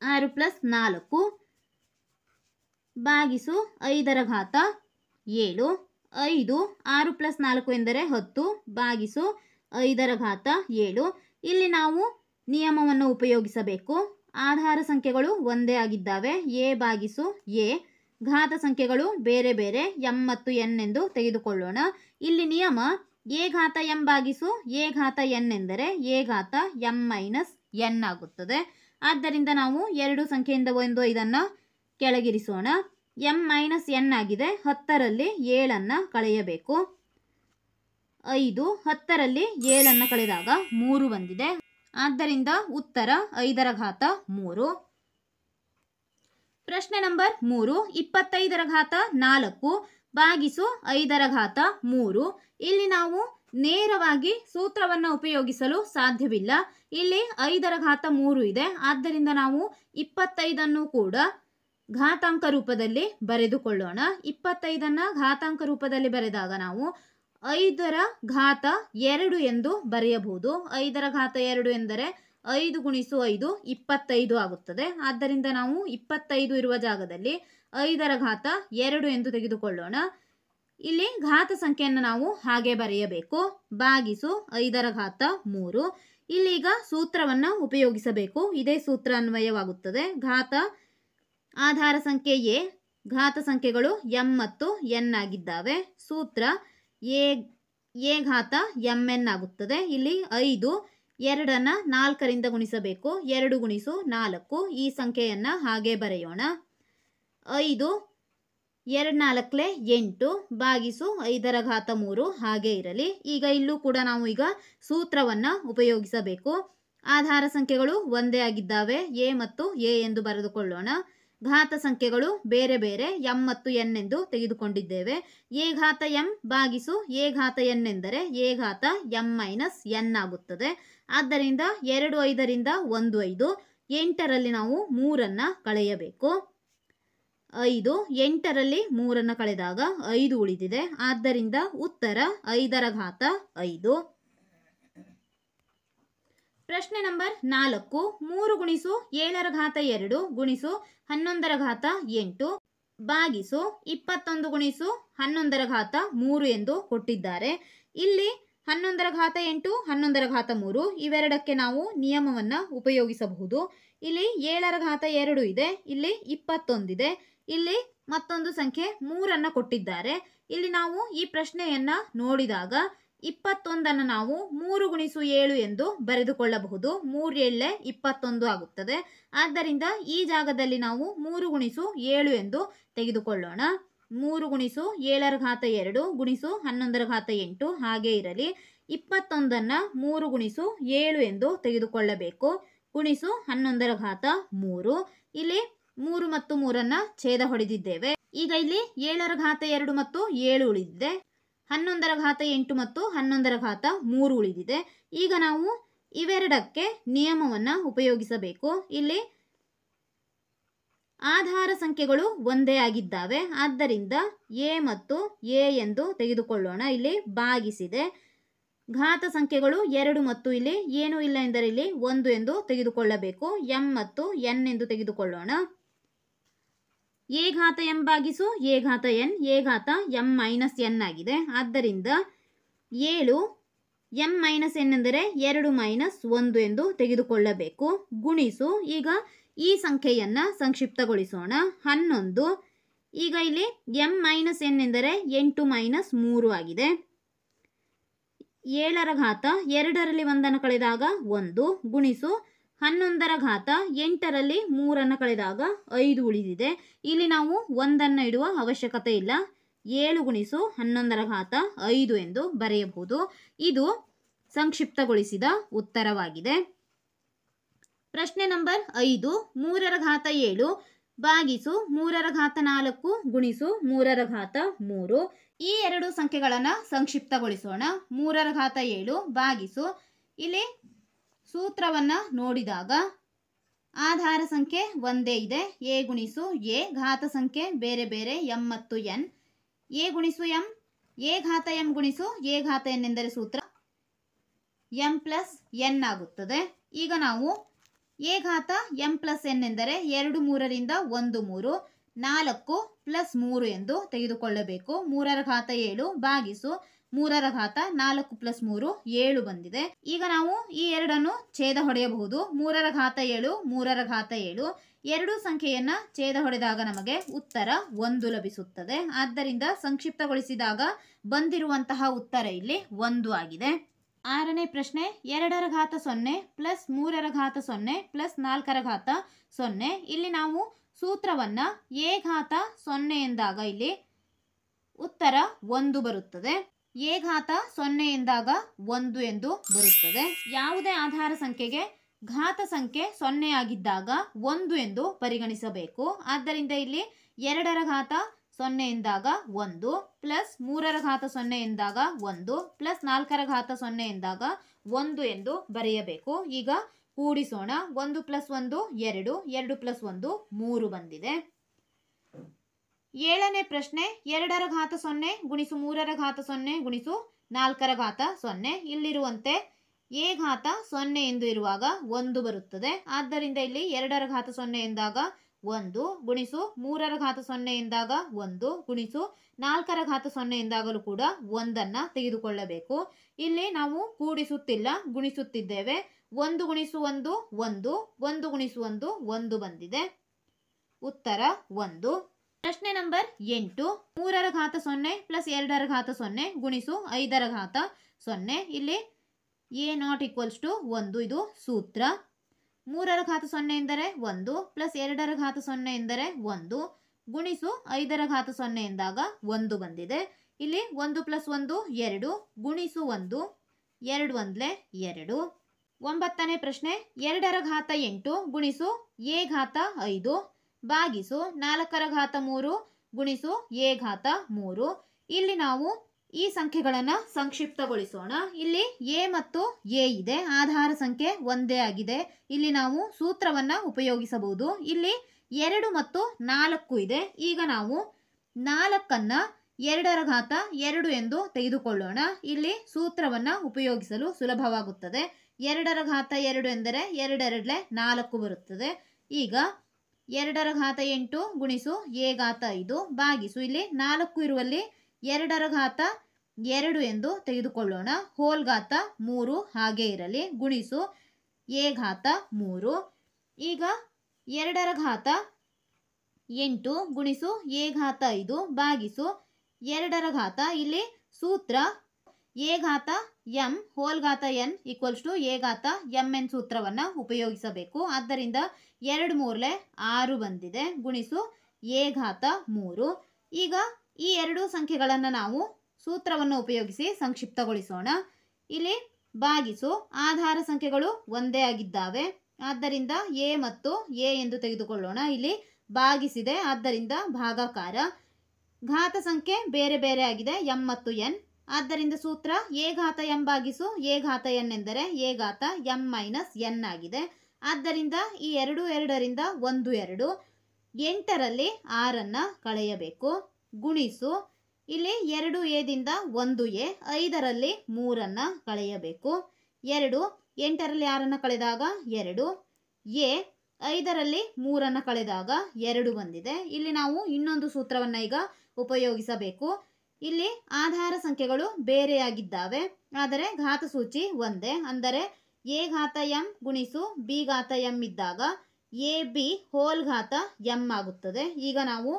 6 + 4 ಭಾಗಿಸು 5 ಘಾತ 7. 5 6 + 4 ಎಂದರೆ 10 ಭಾಗಿಸು 5ರ ಘಾತ 7. ಇಲ್ಲಿ ನಾವು ನಿಯಮವನ್ನು ಉಪಯೋಗಿಸಬೇಕು. ಆಧಾರ ಸಂಖ್ಯೆಗಳು ಒಂದೇ ಆಗಿದ್ದಾವೆ, a ಭಾಗಿಸು a. ಘಾತ ಸಂಖ್ಯೆಗಳು ಬೇರೆ ಬೇರೆ m ಮತ್ತು n ಎಂದು ತೆಗೆದುಕೊಳ್ಳೋಣ. ಇಲ್ಲಿ ನಿಯಮ a ಘಾತ m ಭಾಗಿಸು a ಘಾತ n ಎಂದರೆ a ಘಾತ m ಮೈನಸ್ n ಆಗುತ್ತದೆ. ಆದ್ದರಿಂದ ನಾವು ಎರಡು ಸಂಖ್ಯೆಯಿಂದ ಒಂದು 5ಅನ್ನು ಕೆಳಗಿರಿಸೋಣ. m ಮೈನಸ್ n ಆಗಿದೆ. 10ರಲ್ಲಿ 7ಅನ್ನು ಕಳೆಯಬೇಕು. 5 10ರಲ್ಲಿ 7ಅನ್ನು ಕಳೆದಾಗ 3 ಬಂದಿದೆ. ಆದ್ದರಿಂದ ಉತ್ತರ 5ರ ಘಾತ 3. ಪ್ರಶ್ನೆ ನಂಬರ್ 3. 25ರ ಘಾತ 4 ಭಾಗಿಸು 5ರ ಘಾತ 3. ಇಲ್ಲಿ ನಾವು ನೇರವಾಗಿ ಸೂತ್ರವನ್ನು ಉಪಯೋಗಿಸಲು ಸಾಧ್ಯವಿಲ್ಲ. ಇಲ್ಲಿ 5ರ ಘಾತ 3 ಇದೆ. ಆದ್ದರಿಂದ ನಾವು 25ಅನ್ನು ಕೂಡ ಘಾತಾಂಕ ರೂಪದಲ್ಲಿ ಬರೆದುಕೊಳ್ಳೋಣ. 25ಅನ್ನು ಘಾತಾಂಕ ರೂಪದಲ್ಲಿ ಬರೆದಾಗ ನಾವು 5ರ ಘಾತ 2 ಎಂದು ಬರೆಯಬಹುದು. 5ರ ಘಾತ 2 ಎಂದರೆ 5 × 5 25 ಆಗುತ್ತದೆ. ಆದ್ದರಿಂದ ನಾವು 25 ಇರುವ ಜಾಗದಲ್ಲಿ 5ರ ಘಾತ 2 ಎಂದು ತೆಗೆದುಕೊಳ್ಳೋಣ. ಇಲ್ಲಿ ಘಾತ ಸಂಖ್ಯೆಯನ್ನು ನಾವು ಹಾಗೆ ಬರೆಯಬೇಕು. ಭಾಗಿಸು 5ರ ಘಾತ 3. ಇಲ್ಲೀಗ ಸೂತ್ರವನ್ನು ಉಪಯೋಗಿಸಬೇಕು. ಇದೇ ಸೂತ್ರ ಅನ್ವಯವಾಗುತ್ತದೆ. ಘಾತ ಆಧಾರ ಸಂಖ್ಯೆ a, ಘಾತ ಸಂಖ್ಯೆಗಳು m ಮತ್ತು n ಆಗಿದ್ದಾವೆ. ಸೂತ್ರ a ಘಾತ mn ಆಗುತ್ತದೆ. ಇಲ್ಲಿ 5 2ಅನ್ನು 4ರಿಂದ ಗುಣಿಸಬೇಕು. 2 × 4 ಈ ಸಂಖ್ಯೆಯನ್ನು ಹಾಗೆ ಬರೆಯೋಣ. 5 2 4 8 ಭಾಗಿಸು 5ರ ಘಾತ 3 ಹಾಗೆ ಇರಲಿ. ಈಗ ಇಲ್ಲೂ ಕೂಡ ನಾವು ಈಗ ಸೂತ್ರವನ್ನು ಉಪಯೋಗಿಸಬೇಕು. ಆಧಾರ ಸಂಖ್ಯೆಗಳು ಒಂದೇ ಆಗಿದ್ದಾವೆ, a ಮತ್ತು a ಎಂದು ಬರೆದುಕೊಳ್ಳೋಣ. ಘಾತ ಸಂಖ್ಯೆಗಳು ಬೇರೆ ಬೇರೆ m ಮತ್ತು n ಎಂದು ತೆಗೆದುಕೊಂಡಿದ್ದೇವೆ. a ಘಾತ m ಭಾಗಿಸು a ಘಾತ n ಎಂದರೆ a ಘಾತ m ಮೈನಸ್ n ಆಗುತ್ತದೆ. ಆದ್ದರಿಂದ 2 5ರಿಂದ 1 5. 8ರಲ್ಲಿ ನಾವು 3ಅನ್ನು ಕಳೆಯಬೇಕು. 5 8ರಲ್ಲಿ 3ಅನ್ನು ಕಳೆದಾಗ 5 ಉಳಿದಿದೆ. ಆದ್ದರಿಂದ ಉತ್ತರ 5ರ ಘಾತ 5. ಪ್ರಶ್ನೆ ನಂಬರ್ 4. 3 × 7ರ ಘಾತ 2 × 11ರ ಘಾತ 8 ಭಾಗಿಸು 21 × 11ರ ಘಾತ 3 ಎಂದು ಕೊಟ್ಟಿದ್ದಾರೆ. ಇಲ್ಲಿ 11ರ ಘಾತ 8 11ರ ಘಾತ 3 ಇವೆರಡಕ್ಕೆ ನಾವು ನಿಯಮವನ್ನು ಉಪಯೋಗಿಸಬಹುದು. ಇಲ್ಲಿ 7ರ ಘಾತ 2 ಇದೆ, ಇಲ್ಲಿ 21 ಇದೆ, ಇಲ್ಲಿ ಮತ್ತೊಂದು ಸಂಖ್ಯೆ 3ಅನ್ನು ಕೊಟ್ಟಿದ್ದಾರೆ. ಇಲ್ಲಿ ನಾವು ಈ ಪ್ರಶ್ನೆಯನ್ನು ನೋಡಿದಾಗ 21ಅನ್ನು ನಾವು 3 × 7 ಎಂದು ಬರೆದುಕೊಳ್ಳಬಹುದು. 3 7 21 ಆಗುತ್ತದೆ. ಆದ್ದರಿಂದ ಈ ಜಾಗದಲ್ಲಿ ನಾವು 3 × 7 ಎಂದು ತೆಗೆದುಕೊಳ್ಳೋಣ. 3 × 7ರ ಘಾತ 2 × 11ರ ಘಾತ 8 ಹಾಗೆ ಇರಲಿ. 21ಅನ್ನು 3 × 7 ಎಂದು ತೆಗೆದುಕೊಳ್ಳಬೇಕು. ಗುಣಿಸು 11ರ ಘಾತ 3. ಇಲ್ಲಿ 3 ಮತ್ತು 3ಅನ್ನು ಛೇದ ಹೊಡೆದಿದ್ದೇವೆ. ಈಗ ಇಲ್ಲಿ 7ರ ಘಾತ 2 ಮತ್ತು 7 ಉಳಿದಿದೆ. 11ರ ಘಾತ 8 ಮತ್ತು 11ರ ಘಾತ 3 ಉಳಿದಿದೆ. ಈಗ ನಾವು ಇವೆರಡಕ್ಕೆ ನಿಯಮವನ್ನು ಉಪಯೋಗಿಸಬೇಕು. ಇಲ್ಲಿ ಆಧಾರ ಸಂಖ್ಯೆಗಳು ಒಂದೇ ಆಗಿದ್ದಾವೆ. ಆದ್ದರಿಂದ a ಮತ್ತು a ಎಂದು ತೆಗೆದುಕೊಳ್ಳೋಣ. ಇಲ್ಲಿ ಭಾಗಿಸಿದೆ. ಘಾತ ಸಂಖ್ಯೆಗಳು 2 ಮತ್ತು ಇಲ್ಲಿ ಏನೂ ಇಲ್ಲ ಎಂದರೆ ಇಲ್ಲಿ 1 ಎಂದು ತೆಗೆದುಕೊಳ್ಳಬೇಕು. m ಮತ್ತು n ಎಂದು ತೆಗೆದುಕೊಳ್ಳೋಣ. a ಘಾತ m ಭಾಗಿಸು a ಘಾತ n, a ಘಾತ m ಮೈನಸ್ n ಆಗಿದೆ. ಆದ್ದರಿಂದ 7 m ಮೈನಸ್ n ಎಂದರೆ 2 ಮೈನಸ್ 1 ಎಂದು ತೆಗೆದುಕೊಳ್ಳಬೇಕು. ಗುಣಿಸು ಈಗ ಈ ಸಂಖ್ಯೆಯನ್ನು ಸಂಕ್ಷಿಪ್ತಗೊಳಿಸೋಣ. 11. ಈಗ ಇಲ್ಲಿ m ಮೈನಸ್ n ಎಂದರೆ 8 ಮೈನಸ್ 3 ಆಗಿದೆ. 7ರ ಘಾತ 2ರಲ್ಲಿ 1ಅನ್ನು ಕಳೆದಾಗ 1 ಗುಣಿಸು 11ರ ಘಾತ 8ರಲ್ಲಿ 3ಅನ್ನು ಕಳೆದಾಗ 5 ಉಳಿದಿದೆ. ಇಲ್ಲಿ ನಾವು 1ಅನ್ನು ಇಡುವ ಅವಶ್ಯಕತೆ ಇಲ್ಲ. 7 × 11ರ ಘಾತ 5 ಎಂದು ಬರೆಯಬಹುದು. ಇದು ಸಂಕ್ಷಿಪ್ತಗೊಳಿಸಿದ ಉತ್ತರವಾಗಿದೆ. ಪ್ರಶ್ನೆ ನಂಬರ್ 5. 3ರ ಘಾತ 7 ಭಾಗಿಸು 3ರ ಘಾತ 4 × 3ರ ಘಾತ 3. ಈ ಎರಡು ಸಂಖ್ಯೆಗಳನ್ನು ಸಂಕ್ಷಿಪ್ತಗೊಳಿಸೋಣ. 3ರ ಘಾತ 7 ಭಾಗಿಸು, ಇಲ್ಲಿ ಸೂತ್ರವನ್ನು ನೋಡಿದಾಗ ಆಧಾರ ಸಂಖ್ಯೆ ಒಂದೇ ಇದೆ, a × a. ಘಾತ ಸಂಖ್ಯೆ ಬೇರೆ ಬೇರೆ m ಮತ್ತು n. a × m, a ಘಾತ m × a ಘಾತ n ಎಂದರೆ ಸೂತ್ರ m ಪ್ಲಸ್ n ಆಗುತ್ತದೆ. ಈಗ ನಾವು a ಘಾತ m ಪ್ಲಸ್ n ಎಂದರೆ 2 3ರಿಂದ 1 3, 4 ಪ್ಲಸ್ 3 ಎಂದು ತೆಗೆದುಕೊಳ್ಳಬೇಕು. 3ರ ಘಾತ 7 ಭಾಗಿಸು 3ರ ಘಾತ 4 ಪ್ಲಸ್ 3 7 ಬಂದಿದೆ. ಈಗ ನಾವು ಈ ಎರಡನ್ನು ಛೇದ ಹೊಡೆಯಬಹುದು. 3ರ ಘಾತ 7 3ರ ಘಾತ 7 ಎರಡು ಸಂಖ್ಯೆಯನ್ನ ಛೇದ ಹೊಡೆದಾಗ ನಮಗೆ ಉತ್ತರ 1 ಲಭಿಸುತ್ತದೆ. ಆದ್ದರಿಂದ ಸಂಕ್ಷಿಪ್ತಗೊಳಿಸಿದಾಗ ಬಂದಿರುವಂತಹ ಉತ್ತರ ಇಲ್ಲಿ 1 ಆಗಿದೆ. 6ನೇ ಪ್ರಶ್ನೆ 2ರ ಘಾತ 0 ಪ್ಲಸ್ 3ರ ಘಾತ 0 ಪ್ಲಸ್ 4ರ ಘಾತ 0. ಇಲ್ಲಿ ನಾವು ಸೂತ್ರವನ್ನ a ಘಾತ 0 ಎಂದಾಗ ಇಲ್ಲಿ ಉತ್ತರ 1 ಬರುತ್ತದೆ. a ಘಾತ 0 ಎಂದಾಗ 1 ಎಂದು ಬರುತ್ತದೆ. ಯಾವುದೇ ಆಧಾರ ಸಂಖ್ಯೆಗೆ ಘಾತ ಸಂಖ್ಯೆ 0 ಆಗಿದ್ದಾಗ 1 ಎಂದು ಪರಿಗಣಿಸಬೇಕು. ಆದ್ದರಿಂದ ಇಲ್ಲಿ 2ರ ಘಾತ 0 ಎಂದಾಗ 1 ಪ್ಲಸ್ 3ರ ಘಾತ 0 ಎಂದಾಗ 1 ಪ್ಲಸ್ 4ರ ಘಾತ 0 ಎಂದಾಗ 1 ಎಂದು ಬರೆಯಬೇಕು. ಈಗ ಕೂಡಿಸೋಣ. 1 ಪ್ಲಸ್ 1 2 2 ಪ್ಲಸ್ 1 3 ಬಂದಿದೆ. 7ನೇ ಪ್ರಶ್ನೆ 2ರ ಘಾತ 0 ಗುಣಿಸು 3ರ ಘಾತ 0 ಗುಣಿಸು 4ರ ಘಾತ 0. ಇಲ್ಲಿರುವಂತೆ a ಘಾತ 0 ಎಂದು ಇರುವಾಗ 1 ಬರುತ್ತದೆ. ಆದ್ದರಿಂದ ಇಲ್ಲಿ 2ರ ಘಾತ 0 ಎಂದಾಗ 1 ಗುಣಿಸು 3ರ ಘಾತ 0 ಎಂದಾಗ 1 ಗುಣಿಸು 4ರ ಘಾತ 0 ಎಂದಾಗಲೂ ಕೂಡ 1 ತೆಗೆದುಕೊಳ್ಳಬೇಕು. ಇಲ್ಲಿ ನಾವು ಕೂಡಿಸುತ್ತಿಲ್ಲ, ಗುಣಿಸುತ್ತಿದ್ದೇವೆ. 1 ಗುಣಿಸು 1 1 1 ಗುಣಿಸು 1 1 ಬಂದಿದೆ. ಉತ್ತರ 1. ಪ್ರಶ್ನೆ ನಂಬರ್ 8 3ರ ಘಾತ 0 ಪ್ಲಸ್ 2ರ ಘಾತ 0 ಗುಣಿಸು 5ರ ಘಾತ 0. ಇಲ್ಲಿ a ನಾಟ್ ಈಕ್ವಲ್ಸ್ ಟು 1 ಇದು ಸೂತ್ರ. 3ರ ಘಾತ 0 ಎಂದರೆ 1 ಪ್ಲಸ್ 2ರ ಘಾತ 0 ಎಂದರೆ 1 ಗುಣಿಸು 5ರ ಘಾತ 0 ಎಂದಾಗ 1 ಬಂದಿದೆ. ಇಲ್ಲಿ 1 ಪ್ಲಸ್ 1 2 ಗುಣಿಸು 1 2 1 2. 9ನೇ ಪ್ರಶ್ನೆ 2ರ ಘಾತ 8 ಗುಣಿಸು a ಘಾತ 5 ಭಾಗಿಸು 4ರ ಘಾತ 3 ಗುಣಿಸು a ಘಾತ 3. ಇಲ್ಲಿ ನಾವು ಈ ಸಂಖ್ಯೆಗಳನ್ನು ಸಂಕ್ಷಿಪ್ತಗೊಳಿಸೋಣ. ಇಲ್ಲಿ a ಮತ್ತು a ಇದೆ, ಆಧಾರ ಸಂಖ್ಯೆ ಒಂದೇ ಆಗಿದೆ. ಇಲ್ಲಿ ನಾವು ಸೂತ್ರವನ್ನು ಉಪಯೋಗಿಸಬಹುದು. ಇಲ್ಲಿ 2 ಮತ್ತು 4 ಇದೆ. ಈಗ ನಾವು 4ಅನ್ನು 2ರ ಘಾತ 2 ಎಂದು ತೆಗೆದುಕೊಳ್ಳೋಣ. ಇಲ್ಲಿ ಸೂತ್ರವನ್ನು ಉಪಯೋಗಿಸಲು ಸುಲಭವಾಗುತ್ತದೆ. 2ರ ಘಾತ 2 ಎಂದರೆ 2 2 4 ಬರುತ್ತದೆ. ಈಗ 2ರ ಘಾತ 8 ಗುಣಿಸು a ಘಾತ 5 ಭಾಗಿಸು ಇಲ್ಲಿ 4 ಇರುವಲ್ಲಿ 2ರ ಘಾತ 2 ಎಂದು ತೆಗೆದುಕೊಳ್ಳೋಣ. ಹೋಲ್ ಘಾತ 3 ಹಾಗೆ ಇರಲಿ ಗುಣಿಸು a ಘಾತ 3. ಈಗ 2ರ ಘಾತ 8 ಗುಣಿಸು a ಘಾತ 5 ಭಾಗಿಸು 2ರ ಘಾತ ಇಲ್ಲಿ ಸೂತ್ರ a ಘಾತ m ಹೋಲ್ ಘಾತ n ಈಕ್ವಲ್ಸ್ ಟು a ಘಾತ mn ಸೂತ್ರವನ್ನು ಉಪಯೋಗಿಸಬೇಕು. ಆದ್ದರಿಂದ 2 3 6 ಬಂದಿದೆ ಗುಣಿಸು a ಘಾತ 3. ಈಗ ಈ ಎರಡು ಸಂಖ್ಯೆಗಳನ್ನು ನಾವು ಸೂತ್ರವನ್ನು ಉಪಯೋಗಿಸಿ ಸಂಕ್ಷಿಪ್ತಗೊಳಿಸೋಣ. ಇಲ್ಲಿ ಭಾಗಿಸು ಆಧಾರ ಸಂಖ್ಯೆಗಳು ಒಂದೇ ಆಗಿದ್ದಾವೆ. ಆದ್ದರಿಂದ a ಮತ್ತು a ಎಂದು ತೆಗೆದುಕೊಳ್ಳೋಣ. ಇಲ್ಲಿ ಭಾಗಿಸಿದೆ, ಆದ್ದರಿಂದ ಭಾಗಾಕಾರ. ಘಾತ ಸಂಖ್ಯೆ ಬೇರೆ ಬೇರೆ ಆಗಿದೆ m ಮತ್ತು n. ಆದ್ದರಿಂದ ಸೂತ್ರ a ಘಾತ m ಭಾಗಿಸು a ಘಾತ n ಎಂದರೆ a ಘಾತ m ಮೈನಸ್ n ಆಗಿದೆ. ಆದ್ದರಿಂದ ಈ 2 2ರಿಂದ 1 2 8ರಲ್ಲಿ 6 ಕಳೆಯಬೇಕು ಗುಣಿಸು ಇಲ್ಲಿ 2 a ದಿಂದ 1 a 5ರಲ್ಲಿ 3 ಕಳೆಯಬೇಕು. 2 8ರಲ್ಲಿ 6 ಕಳೆದಾಗ 2 a 5ರಲ್ಲಿ 3 ಕಳೆದಾಗ 2 ಬಂದಿದೆ. ಇಲ್ಲಿ ನಾವು ಇನ್ನೊಂದು ಸೂತ್ರವನ್ನು ಈಗ ಉಪಯೋಗಿಸಬೇಕು. ಇಲ್ಲಿ ಆಧಾರ ಸಂಖ್ಯೆಗಳು ಬೇರೆಯಾಗಿದ್ದಾವೆ, ಆದರೆ ಘಾತ ಸೂಚಿ ಒಂದೇ. ಅಂದರೆ a ಘಾತ m ಗುಣಿಸು b ಘಾತ m ಇದ್ದಾಗ a b ಹೋಲ್ ಘಾತ m ಆಗುತ್ತದೆ. ಈಗ ನಾವು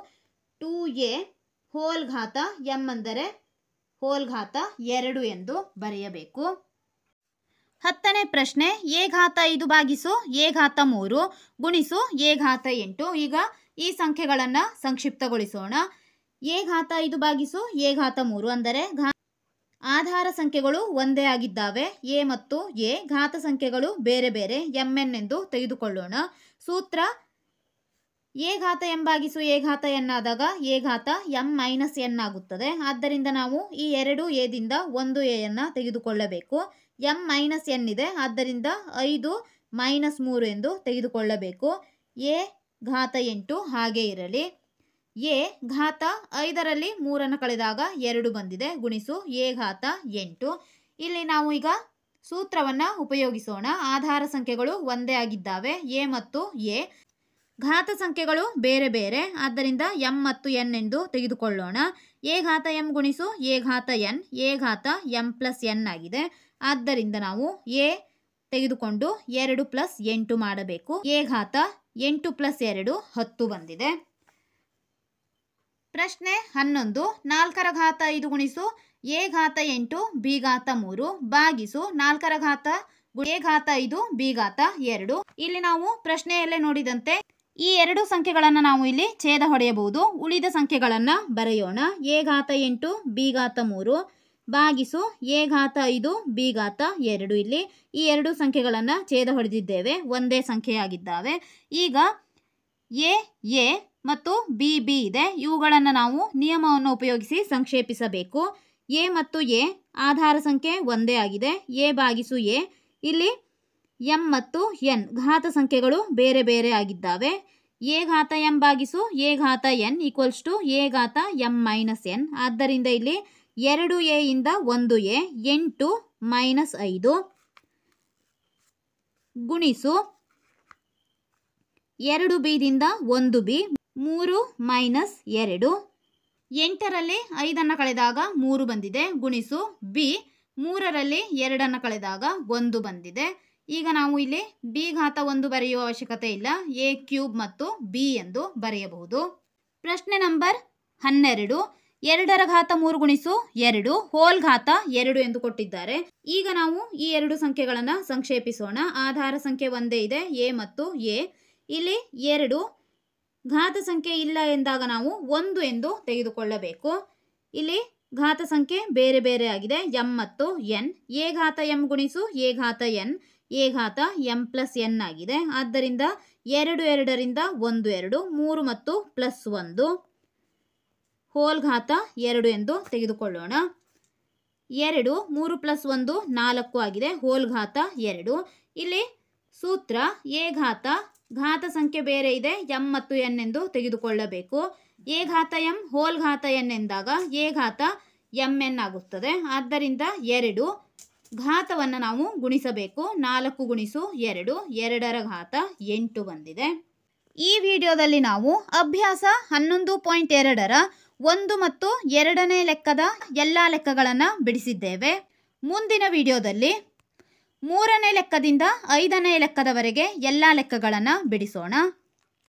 2a ಹೋಲ್ ಘಾತ m ಅಂದರೆ ಹೋಲ್ ಘಾತ 2 ಎಂದು ಬರೆಯಬೇಕು. 10ನೇ ಪ್ರಶ್ನೆ a ಘಾತ 5 ಭಾಗಿಸು a ಘಾತ 3 ಗುಣಿಸು a ಘಾತ 8. ಈಗ ಈ ಸಂಖ್ಯೆಗಳನ್ನು ಸಂಕ್ಷಿಪ್ತಗೊಳಿಸೋಣ. a ಘಾತ 5 ಭಾಗಿಸು a ಘಾತ 3 ಅಂದರೆ ಆಧಾರ ಸಂಖ್ಯೆಗಳು ಒಂದೇ ಆಗಿದ್ದಾವೆ. a ಮತ್ತು a ಘಾತ ಸಂಖ್ಯೆಗಳು ಬೇರೆ ಬೇರೆ mn ಎಂದು ತೆಗೆದುಕೊಳ್ಳೋಣ. ಸೂತ್ರ a ಘಾತ m ಭಾಗಿಸು a ಘಾತ n ಆದಾಗ a ಘಾತ m ಮೈನಸ್ n ಆಗುತ್ತದೆ. ಆದ್ದರಿಂದ ನಾವು ಈ 2 a ದಿಂದ 1 a ಅನ್ನು ತೆಗೆದುಕೊಳ್ಳಬೇಕು. m ಮೈನಸ್ n ಇದೆ, ಆದ್ದರಿಂದ 5 ಮೈನಸ್ 3 ಎಂದು ತೆಗೆದುಕೊಳ್ಳಬೇಕು. a ಘಾತ 8 ಹಾಗೆ ಇರಲಿ. a ಘಾತ 5ರಲ್ಲಿ 3 ಕಳೆದಾಗ 2 ಬಂದಿದೆ ಗುಣಿಸು a ಘಾತ 8. ಇಲ್ಲಿ ನಾವು ಈಗ ಸೂತ್ರವನ್ನು ಉಪಯೋಗಿಸೋಣ. ಆಧಾರ ಸಂಖ್ಯೆಗಳು ಒಂದೇ ಆಗಿದ್ದಾವೆ a ಮತ್ತು a. ಘಾತ ಸಂಖ್ಯೆಗಳು ಬೇರೆ ಬೇರೆ, ಆದ್ದರಿಂದ m ಮತ್ತು n ಎಂದು ತೆಗೆದುಕೊಳ್ಳೋಣ. a ಘಾತ m ಗುಣಿಸು a ಘಾತ n, a ಘಾತ m ಪ್ಲಸ್ n ಆಗಿದೆ. ಆದ್ದರಿಂದ ನಾವು a ತೆಗೆದುಕೊಂಡು 2 ಪ್ಲಸ್ 8 ಮಾಡಬೇಕು. a ಘಾತ 8 ಪ್ಲಸ್ 2 10 ಬಂದಿದೆ. ಪ್ರಶ್ನೆ 11. 4 ರ ಘಾತ 5 ಗುಣಿಸು a ಘಾತ 8 b ಘಾತ 3 ಭಾಗಿಸು 4 ರ ಘಾತ a ಘಾತ 5 b ಘಾತ 2. ಇಲ್ಲಿ ನಾವು ಪ್ರಶ್ನೆಯಲ್ಲೇ ನೋಡಿದಂತೆ ಈ ಎರಡು ಸಂಖ್ಯೆಗಳನ್ನು ನಾವು ಇಲ್ಲಿ ಛೇದ ಹೊಡೆಯಬಹುದು. ಉಳಿದ ಸಂಖ್ಯೆಗಳನ್ನು ಬರೆಯೋಣ. a ಘಾತ 8 b ಘಾತ 3 ಭಾಗಿಸು a ಘಾತ 5 b ಘಾತ 2. ಇಲ್ಲಿ ಈ ಎರಡು ಸಂಖ್ಯೆಗಳನ್ನು ಛೇದ ಹೊಡೆದಿದ್ದೇವೆ, ಒಂದೇ ಸಂಖ್ಯೆಯಾಗಿದ್ದಾವೆ. ಈಗ a ಮತ್ತು b ಇದೆ. ಇವುಗಳನ್ನು ನಾವು ನಿಯಮವನ್ನು ಉಪಯೋಗಿಸಿ ಸಂಕ್ಷೇಪಿಸಬೇಕು. a ಮತ್ತು a ಆಧಾರ ಸಂಖ್ಯೆ ಒಂದೇ ಆಗಿದೆ. a ಭಾಗಿಸು a. ಇಲ್ಲಿ m ಮತ್ತು n ಘಾತ ಸಂಖ್ಯೆಗಳು ಬೇರೆ ಬೇರೆ ಆಗಿದ್ದಾವೆ. a ಘಾತ m ಭಾಗಿಸು a ಘಾತ n ಈಕ್ವಲ್ಸ್ ಟು a ಘಾತ m ಮೈನಸ್ n. ಆದ್ದರಿಂದ ಇಲ್ಲಿ 2a ಇಂದ 1a 8 ಮೈನಸ್ 5 ಗುಣಿಸು 2b ದಿಂದ 1b 3 ಮೈನಸ್ 2. 8ರಲ್ಲಿ 5 ಕಳೆದಾಗ 3 ಬಂದಿದೆ. ಗುಣಿಸು b 3ರಲ್ಲಿ 2 ಕಳೆದಾಗ 1 ಬಂದಿದೆ. ಈಗ ನಾವು ಇಲ್ಲಿ b ಘಾತ 1 ಬರೆಯುವ ಅವಶ್ಯಕತೆ ಇಲ್ಲ. a ಕ್ಯೂಬ್ ಮತ್ತು b ಎಂದು ಬರೆಯಬಹುದು. ಪ್ರಶ್ನೆ ನಂಬರ್ 12. 2 ರ ಘಾತ 3 ಗುಣಿಸು 2 ಹೋಲ್ ಘಾತ 2 ಎಂದು ಕೊಟ್ಟಿದ್ದಾರೆ. ಈಗ ನಾವು ಈ ಎರಡು ಸಂಖ್ಯೆಗಳನ್ನು ಸಂಕ್ಷೇಪಿಸೋಣ. ಆಧಾರ ಸಂಖ್ಯೆ ಒಂದೇ ಇದೆ, a ಮತ್ತು a. ಇಲ್ಲಿ 2 ಘಾತ ಸಂಖ್ಯೆ ಇಲ್ಲ ಎಂದಾಗ ನಾವು 1 ಎಂದು ತೆಗೆದುಕೊಳ್ಳಬೇಕು. ಇಲ್ಲಿ ಘಾತ ಸಂಖ್ಯೆ ಬೇರೆ ಬೇರೆ ಆಗಿದೆ, m ಮತ್ತು n. a ಘಾತ m ಗುಣಿಸು a ಘಾತ n, a ಘಾತ m ಪ್ಲಸ್ n ಆಗಿದೆ. ಆದ್ದರಿಂದ 2 ರಿಂದ 1 2 3 ಮತ್ತು ಪ್ಲಸ್ 1 ಹೋಲ್ ಘಾತ 2 ಎಂದು ತೆಗೆದುಕೊಳ್ಳೋಣ. 2 3 ಪ್ಲಸ್ 1 4 ಆಗಿದೆ. ಹೋಲ್ ಘಾತ 2. ಇಲ್ಲಿ ಸೂತ್ರ a ಘಾತ ಸಂಖ್ಯೆ ಬೇರೆ ಇದೆ, m ಮತ್ತು n ಎಂದು ತೆಗೆದುಕೊಳ್ಳಬೇಕು. a ಘಾತ m ಹೋಲ್ ಘಾತ n ಎಂದಾಗ a ಘಾತ mn ಆಗುತ್ತದೆ. ಆದ್ದರಿಂದ 2 ಘಾತವನ್ನು ನಾವು ಗುಣಿಸಬೇಕು. 4 ಗುಣಿಸು 2 2 ರ ಘಾತ 8 ಬಂದಿದೆ. ಈ ವಿಡಿಯೋದಲ್ಲಿ ನಾವು ಅಭ್ಯಾಸ 11.2ರ 1 ಮತ್ತು 2ನೇ ಲೆಕ್ಕದ ಎಲ್ಲ ಲೆಕ್ಕಗಳನ್ನು ಬಿಡಿಸಿದ್ದೇವೆ. ಮುಂದಿನ ವಿಡಿಯೋದಲ್ಲಿ 3ನೇ ಲೆಕ್ಕದಿಂದ 5ನೇ ಲೆಕ್ಕದವರೆಗೆ ಎಲ್ಲ ಲೆಕ್ಕಗಳನ್ನು ಬಿಡಿಸೋಣ.